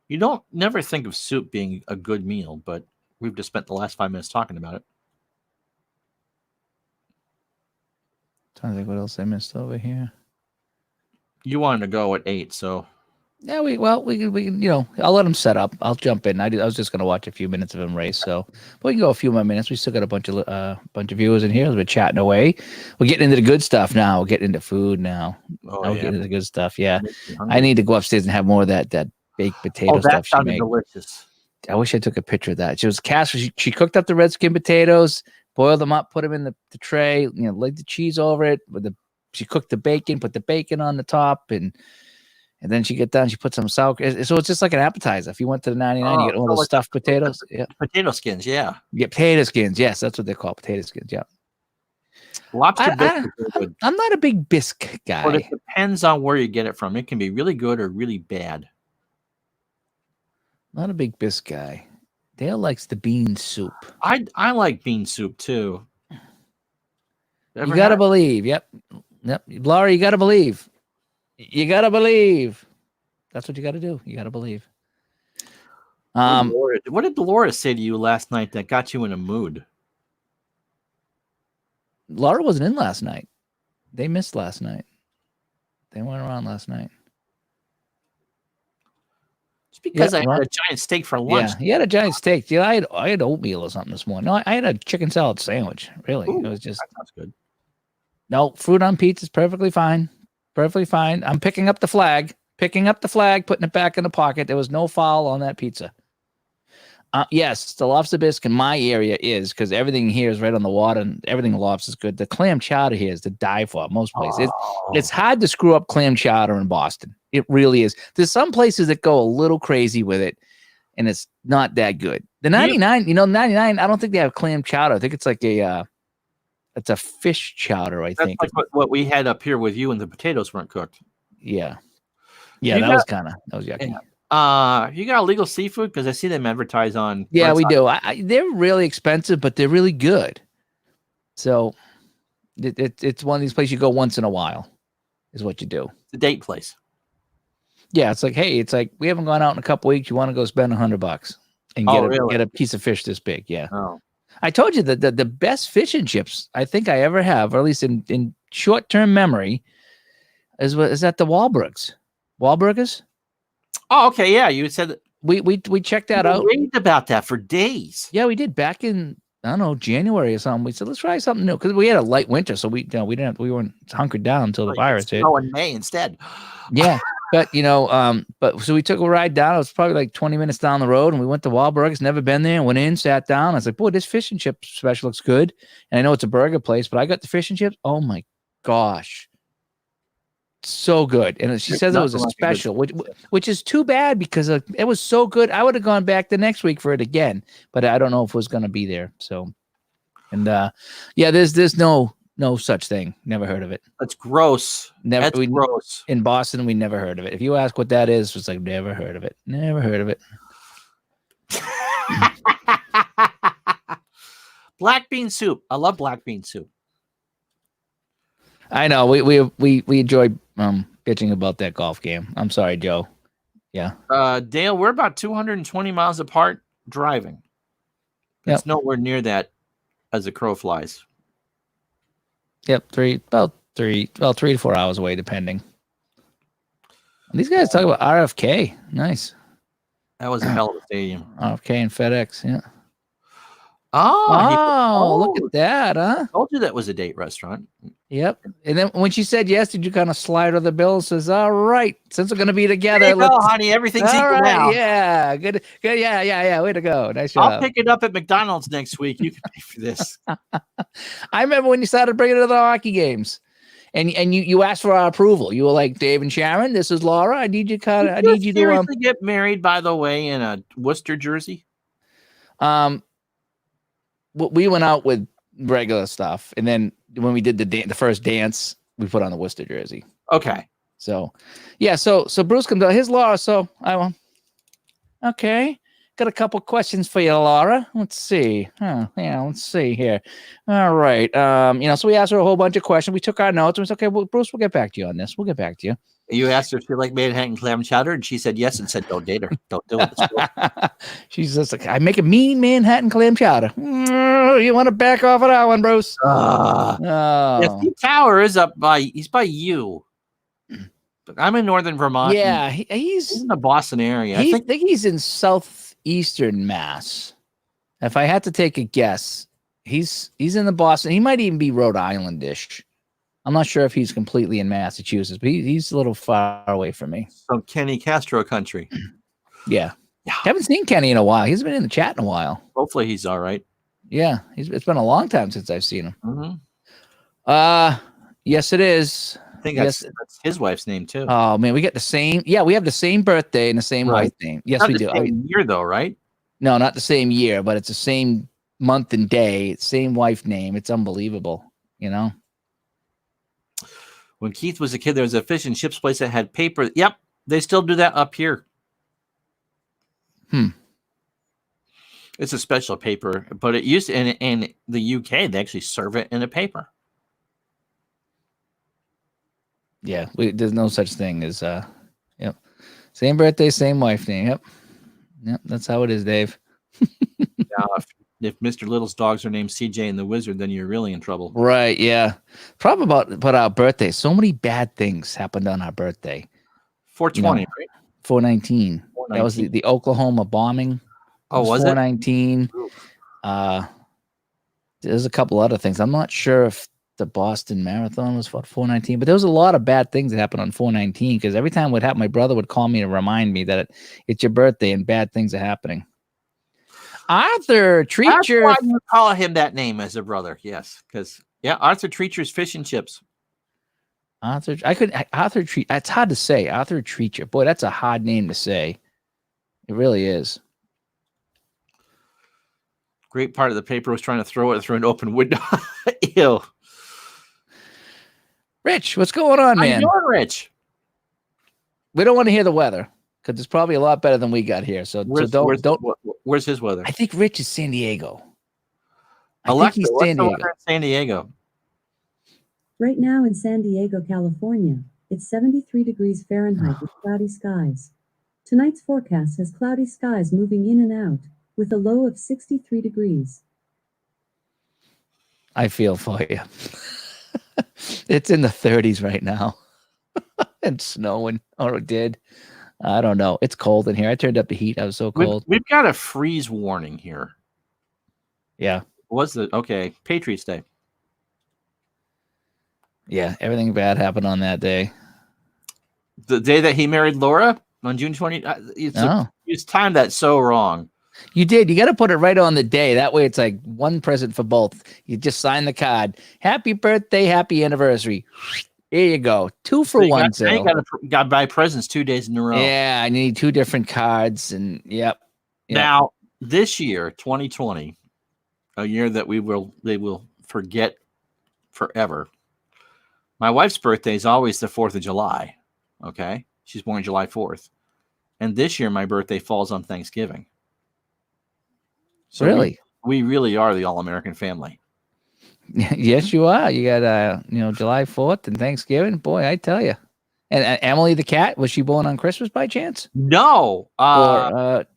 You don't never think of soup being a good meal, but we've just spent the last 5 minutes talking about it. Trying to think what else I missed over here. You wanted to go at 8, so Yeah, we can, I'll let him set up. I'll jump in. I was just gonna watch a few minutes of him race, so but we can go a few more minutes. We still got a bunch of viewers in here. We're chatting away. We're getting into the good stuff now. We're getting into food now. oh, Now we're yeah. getting into the good stuff. Yeah, Makes me hungry. I need to go upstairs and have more of that baked potato that stuff she sounded made. delicious. I wish I took a picture of that. She was cast. She cooked up the red skin potatoes, boiled them up, put them in the tray, laid the cheese over it. She cooked the bacon, put the bacon on the top, and then she get done. She put some sour. So it's just like an appetizer. If you went to the 99, you get all so those like stuffed potatoes. Yeah, Potato skins, yeah. you get potato skins. Yes, that's what they call potato skins. Yeah, Lobster biscuits are good. I'm not a big bisque guy. But it depends on where you get it from. It can be really good or really bad. Not a big bisque guy. Dale likes the bean soup. I like bean soup too. You gotta believe. Yep. Laura, you gotta believe. You gotta believe. That's what you gotta do. You gotta believe. What did Dolores say to you last night that got you in a mood? Laura wasn't in last night. They missed last night. They weren't around last night. It's because Yeah, I had a giant steak for lunch. Yeah, he had a giant steak. Yeah, I had oatmeal or something this morning. No, I had a chicken salad sandwich. Really, Ooh, it was just that sounds good. no fruit on pizza is perfectly fine. Perfectly fine. I'm picking up the flag, putting it back in the pocket. There was no foul on that pizza. Yes, the lobster bisque in my area is because everything here is right on the water and everything lobster is good. The clam chowder here is to die for most places. It's hard to screw up clam chowder in Boston. It really is. There's some places that go a little crazy with it, and it's not that good. The 99, 99, I don't think they have clam chowder. I think it's like it's a fish chowder, I That's think. like what we had up here with you, and the potatoes weren't cooked. Yeah. You That got- was yucky. You got illegal seafood because I see them advertise on. Yeah, we Birdside. do. They're really expensive, but they're really good. So it's one of these places you go once in a while, is what you do. It's a date place. Yeah, it's like, hey, it's like we haven't gone out in a couple weeks. You want to go spend $100 and Oh, really? get a piece of fish this big? Yeah, Oh, I told you that the best fish and chips I think I ever have, or at least in short term memory, is at the Wahlburgers. Wahlburgers. oh, okay. Yeah, you said that. We checked that out. We raved about that for days. Yeah, we did back in, I don't know, January or something. We said let's try something new because we had a light winter, so we weren't hunkered down until the virus hit. Oh, in May instead. Yeah, but so we took a ride down. It was probably like 20 minutes down the road, and we went to Wahlburgers. Never been there. Went in, sat down. I was like, boy, this fish and chip special looks good. And I know it's a burger place, but I got the fish and chips. Oh my gosh, so good. And she says it was a nothing like a good special, which is too bad because it was so good. I would have gone back the next week for it again, but I don't know if it was going to be there. So, and yeah, there's no such thing. Never heard of it. That's gross. Never. That's gross. In Boston, we never heard of it. If you ask what that is, it's like never heard of it. Never heard of it. Black bean soup. I love black bean soup. I know we enjoy bitching about that golf game. I'm sorry, Joe. Yeah. Dale, we're about 220 miles apart driving. It's nowhere near that as a crow flies. Yep. 3 to 4 hours away, depending. And these guys talk about RFK. Nice. That was a hell of a stadium. RFK and FedEx. Yeah. Oh, look at that, huh? I told you that was a date restaurant. Yep. And then when she said yes, did you kind of slide her the bill and says, all right, since we're going to be together. There you go, honey. Everything's all equal right, now. yeah. Good. Yeah. Way to go. Nice job. I'll pick it up at McDonald's next week. You can pay for this. I remember when you started bringing it to the hockey games. And you asked for our approval. You were like, Dave and Sharon, this is Laura. I need you to seriously get married, by the way, in a Worcester jersey. We went out with regular stuff, and then when we did the first dance, we put on the Worcester jersey. Okay. So, yeah. So Bruce comes out. Here's Laura. So I went, okay. Got a couple questions for you, Laura. Let's see. Let's see here. All right. So we asked her a whole bunch of questions. We took our notes and we said, okay, well, Bruce, we'll get back to you on this. We'll get back to you. You asked her if she liked Manhattan clam chowder, and she said yes, and said, don't date her. Don't do it. She's just like, I make a mean Manhattan clam chowder. You want to back off of that one, Bruce? Yeah, Steve Tower is he's by you. I'm in northern Vermont. Yeah, he's in the Boston area. I think he's in southeastern Mass. If I had to take a guess, he's in the Boston. He might even be Rhode Island-ish. I'm not sure if he's completely in Massachusetts, but he's a little far away from me. Some Kenny Castro country. Yeah. Haven't seen Kenny in a while. He's been in the chat in a while. Hopefully he's all right. Yeah, it's been a long time since I've seen him. Mm-hmm. Yes, it is. I think that's his wife's name too. Oh man, we got the same. Yeah, we have the same birthday and the same wife name. Yes, not we the do. Same year though, right? No, not the same year, but it's the same month and day. Same wife name. It's unbelievable. When Keith was a kid, there was a fish and chips place that had paper. Yep, they still do that up here. It's a special paper, but it used in the UK. They actually serve it in a paper. Yeah, there's no such thing as yep. Same birthday, same wife name. Yep, that's how it is, Dave. Now, if Mr. Little's dogs are named CJ and the Wizard, then you're really in trouble. Right, yeah. Problem about our birthday, so many bad things happened on our birthday. 420, right? 419. That was the Oklahoma bombing. Oh, was 419. There's a couple other things. I'm not sure if the Boston Marathon was 419, but there was a lot of bad things that happened on 419 because every time it would happen, my brother would call me to remind me that it's your birthday and bad things are happening. Arthur Treacher. That's why you call him that name as a brother. Yes, because Arthur Treacher's fish and chips. Arthur Treacher. It's hard to say. Arthur Treacher. Boy, that's a hard name to say. It really is. Great part of the paper was trying to throw it through an open window. Ew. Rich, what's going on, How you man? doing, Rich? We don't want to hear the weather because it's probably a lot better than we got here. So Where's his weather? I think Rich is San Diego. I Alexa, think he's what's San the Diego. weather in San Diego? Right now in San Diego, California, it's 73 degrees Fahrenheit with cloudy skies. Tonight's forecast has cloudy skies moving in and out, with a low of 63 degrees. I feel for you. It's in the 30s right now and snowing, or it did. I don't know. It's cold in here. I turned up the heat. I was so cold. We've got a freeze warning here. Yeah. Okay, Patriots Day. Yeah. Everything bad happened on that day. The day that he married Laura on June 20. It's timed that so wrong. You did. You got to put it right on the day. That way it's like one present for both. You just sign the card. Happy birthday, happy anniversary. Here you go. 2 for 1 sale. Got to buy presents 2 days in a row. Yeah, I need 2 different cards. And yep. Now, this year, 2020, a year that they will forget forever. My wife's birthday is always the 4th of July. Okay. She's born July 4th. And this year, my birthday falls on Thanksgiving. So really? We really are the all-American family. Yes, you are. You got, July 4th and Thanksgiving. Boy, I tell you. And Emily the cat, was she born on Christmas by chance? No.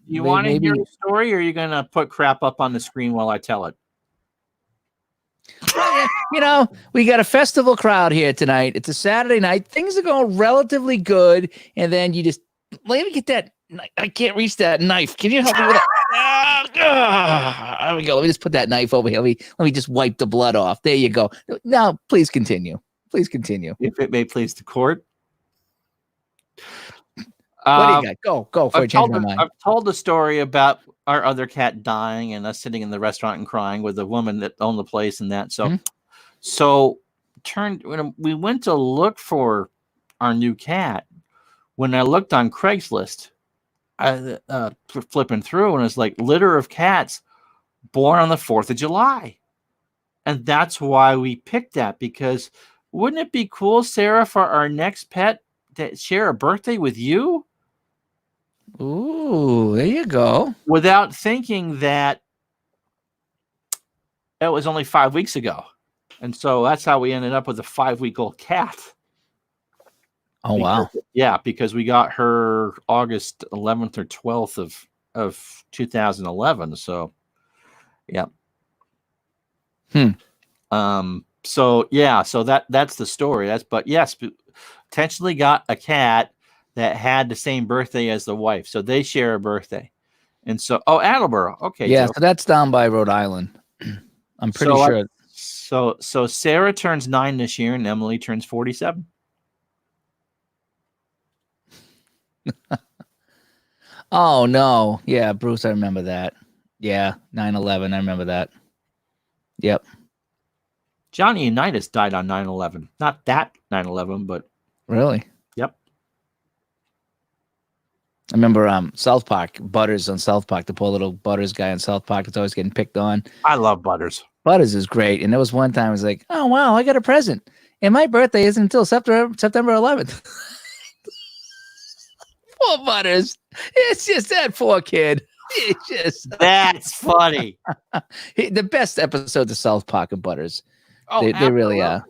You want to maybe hear the story, or are you going to put crap up on the screen while I tell it? We got a festival crowd here tonight. It's a Saturday night. Things are going relatively good. And then you just, let me get that. I can't reach that knife. Can you help me with that? There we go. Let me just put that knife over here. Let me just wipe the blood off. There you go. Now, please continue. Please continue. If it may please the court. What do you got? Go. Before I change my mind. I've told the story about our other cat dying and us sitting in the restaurant and crying with the woman that owned the place and that. So, when we went to look for our new cat, when I looked on Craigslist, I flipping through, and it's like litter of cats born on the 4th of July. And that's why we picked that, because wouldn't it be cool, Sarah, for our next pet to share a birthday with you? Ooh, there you go. Without thinking that it was only 5 weeks ago. And so that's how we ended up with a 5-week-old cat. Oh, wow. Yeah, because we got her August 11th or 12th of 2011. So, yeah. So that's the story. But yes, potentially got a cat that had the same birthday as the wife. So they share a birthday. And so, Attleboro. Okay. Yeah, Joe. so that's down by Rhode Island. I'm pretty sure. So Sarah turns 9 this year and Emily turns 47. Oh, no. Yeah, Bruce, I remember that. Yeah, 9/11. I remember that. Yep. Johnny Unitas died on 9/11. Not that 9/11, but really? Yep. I remember South Park, Butters on South Park, the poor little Butters guy on South Park that's always getting picked on. I love Butters. Butters is great. And there was one time I was like, oh, wow, I got a present. And my birthday isn't until September 11th. Poor Butters. It's just that poor kid. It's just that's funny. The best episodes of South Park and Butters. Oh, they really are.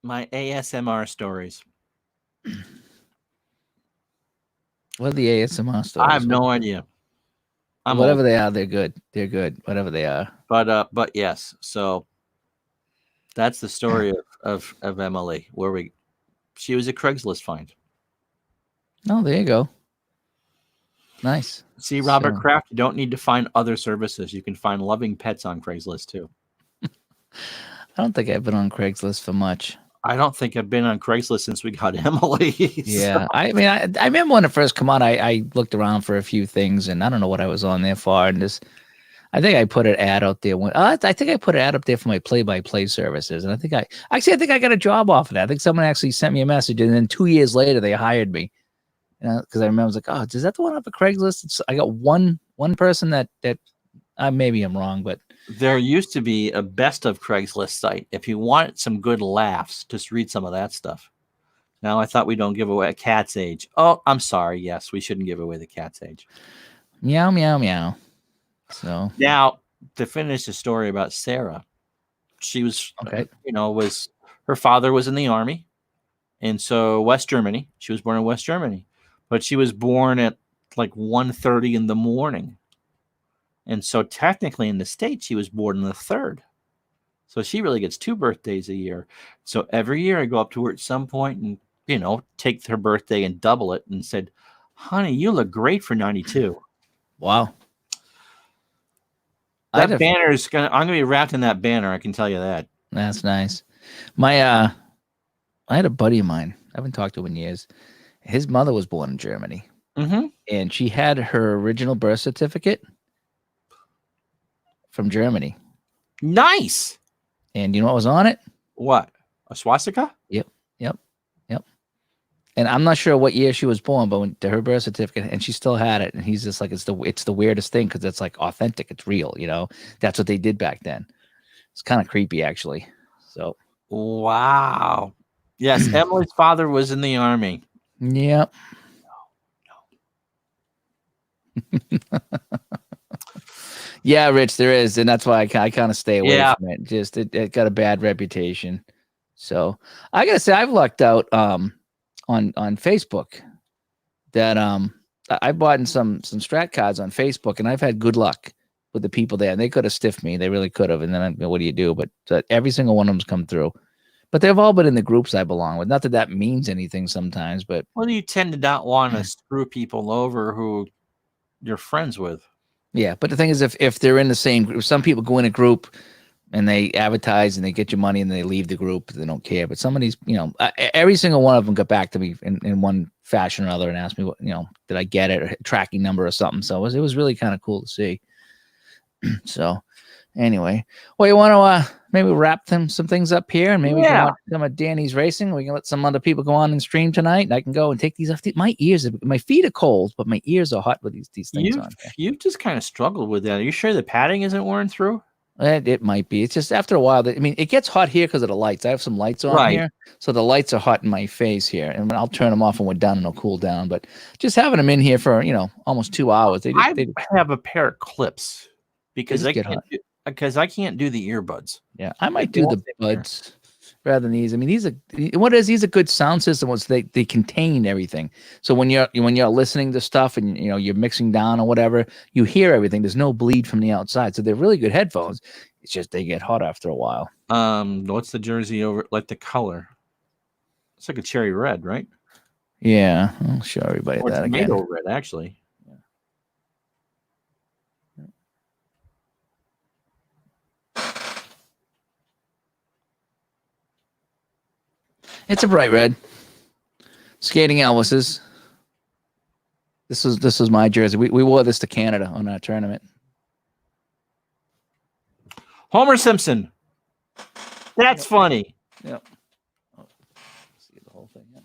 My ASMR stories. What are the ASMR stories? I have no idea. Whatever they are, they're good. They're good. Whatever they are. But yes. So that's the story of Emily, where she was a Craigslist find. Oh, there you go. Nice. See, Robert Kraft, you don't need to find other services. You can find loving pets on Craigslist too. I don't think I've been on Craigslist for much. I don't think I've been on Craigslist since we got Emily. Yeah. I mean, I remember when it first came out, I looked around for a few things and I don't know what I was on there for. And I think I put an ad out there. I think I put an ad up there for my play-by-play services. And I think I got a job off of that. I think someone actually sent me a message, and then 2 years later they hired me. Because I remember I was like, oh, is that the one off of Craigslist? I got one person that Maybe I'm wrong, but There used to be a best of Craigslist site. If you want some good laughs, just read some of that stuff. Now, I thought we don't give away a cat's age. Oh, I'm sorry. Yes, we shouldn't give away the cat's age. meow, meow, meow. So, Now, to finish the story about Sarah, she was, Okay. was her father was in the army. And so West Germany, she was born in West Germany, but she was born at like 1:30 in the morning. And so technically in the States, she was born on the 3rd. So she really gets 2 birthdays a year. So every year I go up to her at some point and, take her birthday and double it and said, honey, you look great for 92. wow. That banner is I'm going to be wrapped in that banner. I can tell you that. That's nice. I had a buddy of mine. I haven't talked to him in years. His mother was born in Germany, Mm-hmm. and she had her original birth certificate from Germany. Nice. And you know what was on it? What? A swastika? Yep. And I'm not sure what year she was born, but when her birth certificate, and she still had it. And he's just like, it's the weirdest thing because it's like authentic, it's real. That's what they did back then. It's kind of creepy, actually. So, Wow. Yes, Emily's father was in the army. yep. Yeah, Rich, there is, and that's why I kind of stay away from it. Just it got a bad reputation. So I gotta say, I've lucked out on Facebook that I bought in some strat cards on Facebook, and I've had good luck with the people there. And they could have stiffed me, they really could have. And then what do you do? But every single one of them's come through. But they've all been in the groups I belong with. Not that means anything sometimes, but Well, you tend to not want to screw people over who you're friends with. yeah. But the thing is, if they're in the same group, some people go in a group and they advertise and they get your money and they leave the group. They don't care. But some of these, every single one of them got back to me in one fashion or other and asked me, what, did I get it, or tracking number or something. So it was really kind of cool to see. So anyway, well, you want to maybe wrap some things up here, and maybe we can watch some of Danny's racing. We can let some other people go on and stream tonight, and I can go and take these off. My feet are cold, but my ears are hot with these things on. You've just kind of struggled with that. Are you sure the padding isn't worn through? It might be. It's just after a while it gets hot here because of the lights. I have some lights on here, so the lights are hot in my face here, and I'll turn them off when we're done, and they'll cool down. But just having them in here for almost 2 hours, I have a pair of clips because I can't do the earbuds. Yeah, I might do the buds rather than these. I mean, these are good sound system. Was they contain everything. So when you're listening to stuff and you're mixing down or whatever, you hear everything. There's no bleed from the outside. So they're really good headphones. It's just they get hot after a while. What's the jersey over? Like the color? It's like a cherry red, right? Yeah, I'll show everybody Or that again. Tomato red, actually. It's a bright red. Skating Elvis's. This was my jersey. We wore this to Canada on our tournament. Homer Simpson. That's funny. Yep. Oh, see the whole thing. Yeah.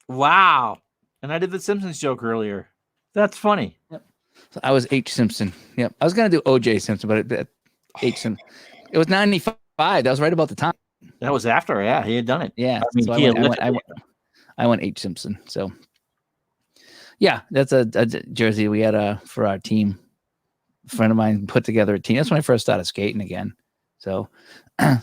Wow. And I did the Simpsons joke earlier. That's funny. Yep. So I was H. Simpson. Yep. I was gonna do O.J. Simpson, but H. Simpson. It was 95. That was right about the time. That was after, he had done it. Yeah. I mean, so I went H. Simpson. So yeah, that's a jersey we had for our team. A friend of mine put together a team. That's when I first started skating again. So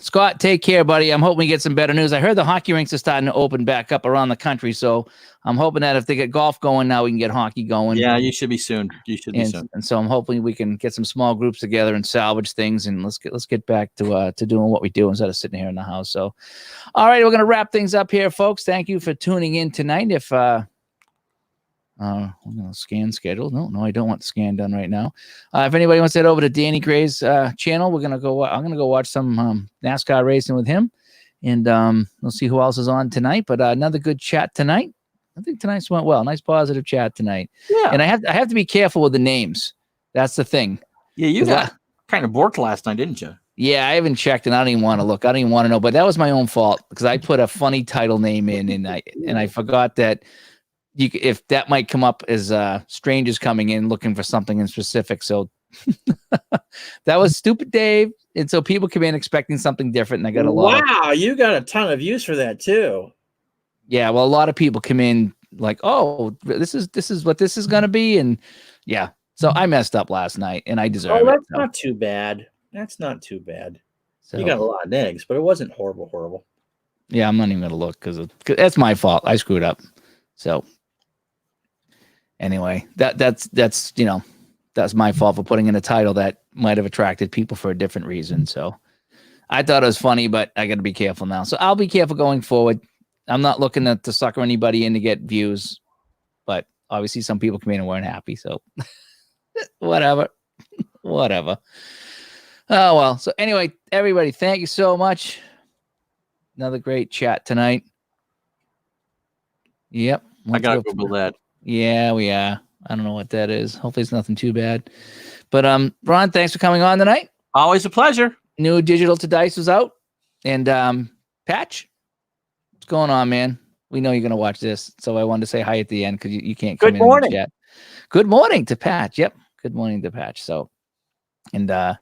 Scott, take care, buddy. I'm hoping we get some better news. I heard the hockey rinks are starting to open back up around the country. So I'm hoping that if they get golf going now, we can get hockey going. Yeah, you should be soon. You should be soon. And so I'm hoping we can get some small groups together and salvage things, and let's get back to doing what we do instead of sitting here in the house. So, all right, we're gonna wrap things up here, folks. Thank you for tuning in tonight. If we're gonna scan schedule. No, I don't want the scan done right now. If anybody wants to head over to Danny Gray's channel, I'm gonna go watch some NASCAR racing with him, and we'll see who else is on tonight. But another good chat tonight. I think tonight's went well. Nice positive chat tonight. Yeah. And I have to be careful with the names. That's the thing. Yeah, you got kind of borked last night, didn't you? Yeah, I haven't checked, and I don't even want to look. I don't even want to know. But that was my own fault because I put a funny title name in, and I forgot that if that might come up as strangers coming in looking for something in specific. So That was Stupid Dave. And so people come in expecting something different, and I got a lot. Wow, you got a ton of views for that too. Yeah, well, a lot of people come in like, "Oh, this is what this is going to be," and yeah. So I messed up last night, and I deserve Oh, that's it. not too bad. That's not too bad. So, You got a lot of eggs, but it wasn't horrible. yeah, I'm not even going to look because that's my fault. I screwed up. So anyway, that's that's my fault for putting in a title that might have attracted people for a different reason. So I thought it was funny, but I got to be careful now. So I'll be careful going forward. I'm not looking to sucker anybody in to get views, but obviously some people come in and weren't happy. So whatever. Oh, well. So anyway, everybody, thank you so much. Another great chat tonight. Yep. I gotta Google that. Yeah, we are. I don't know what that is. Hopefully it's nothing too bad. But Ron, thanks for coming on tonight. Always a pleasure. New Digital to Dice was out. And Patch, what's going on, man? We know you're gonna watch this, so I wanted to say hi at the end because you can't come Good in morning. yet. Good morning to Patch. Yep. Good morning to Patch. So, and I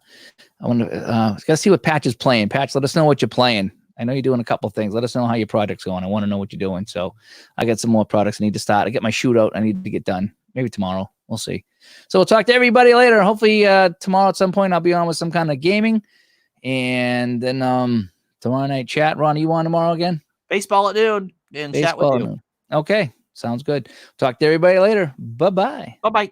want to gotta see what Patch is playing. Patch, let us know what you're playing. I know you're doing a couple things. Let us know how your project's going. I want to know what you're doing. So I got some more products I need to start. I get my shootout I need to get done. Maybe tomorrow. We'll see. So we'll talk to everybody later. Hopefully tomorrow at some point I'll be on with some kind of gaming. And then tomorrow night chat. Ron, are you on tomorrow again? Baseball at noon and chat with you. Noon. Okay. Sounds good. Talk to everybody later. Bye-bye. Bye-bye.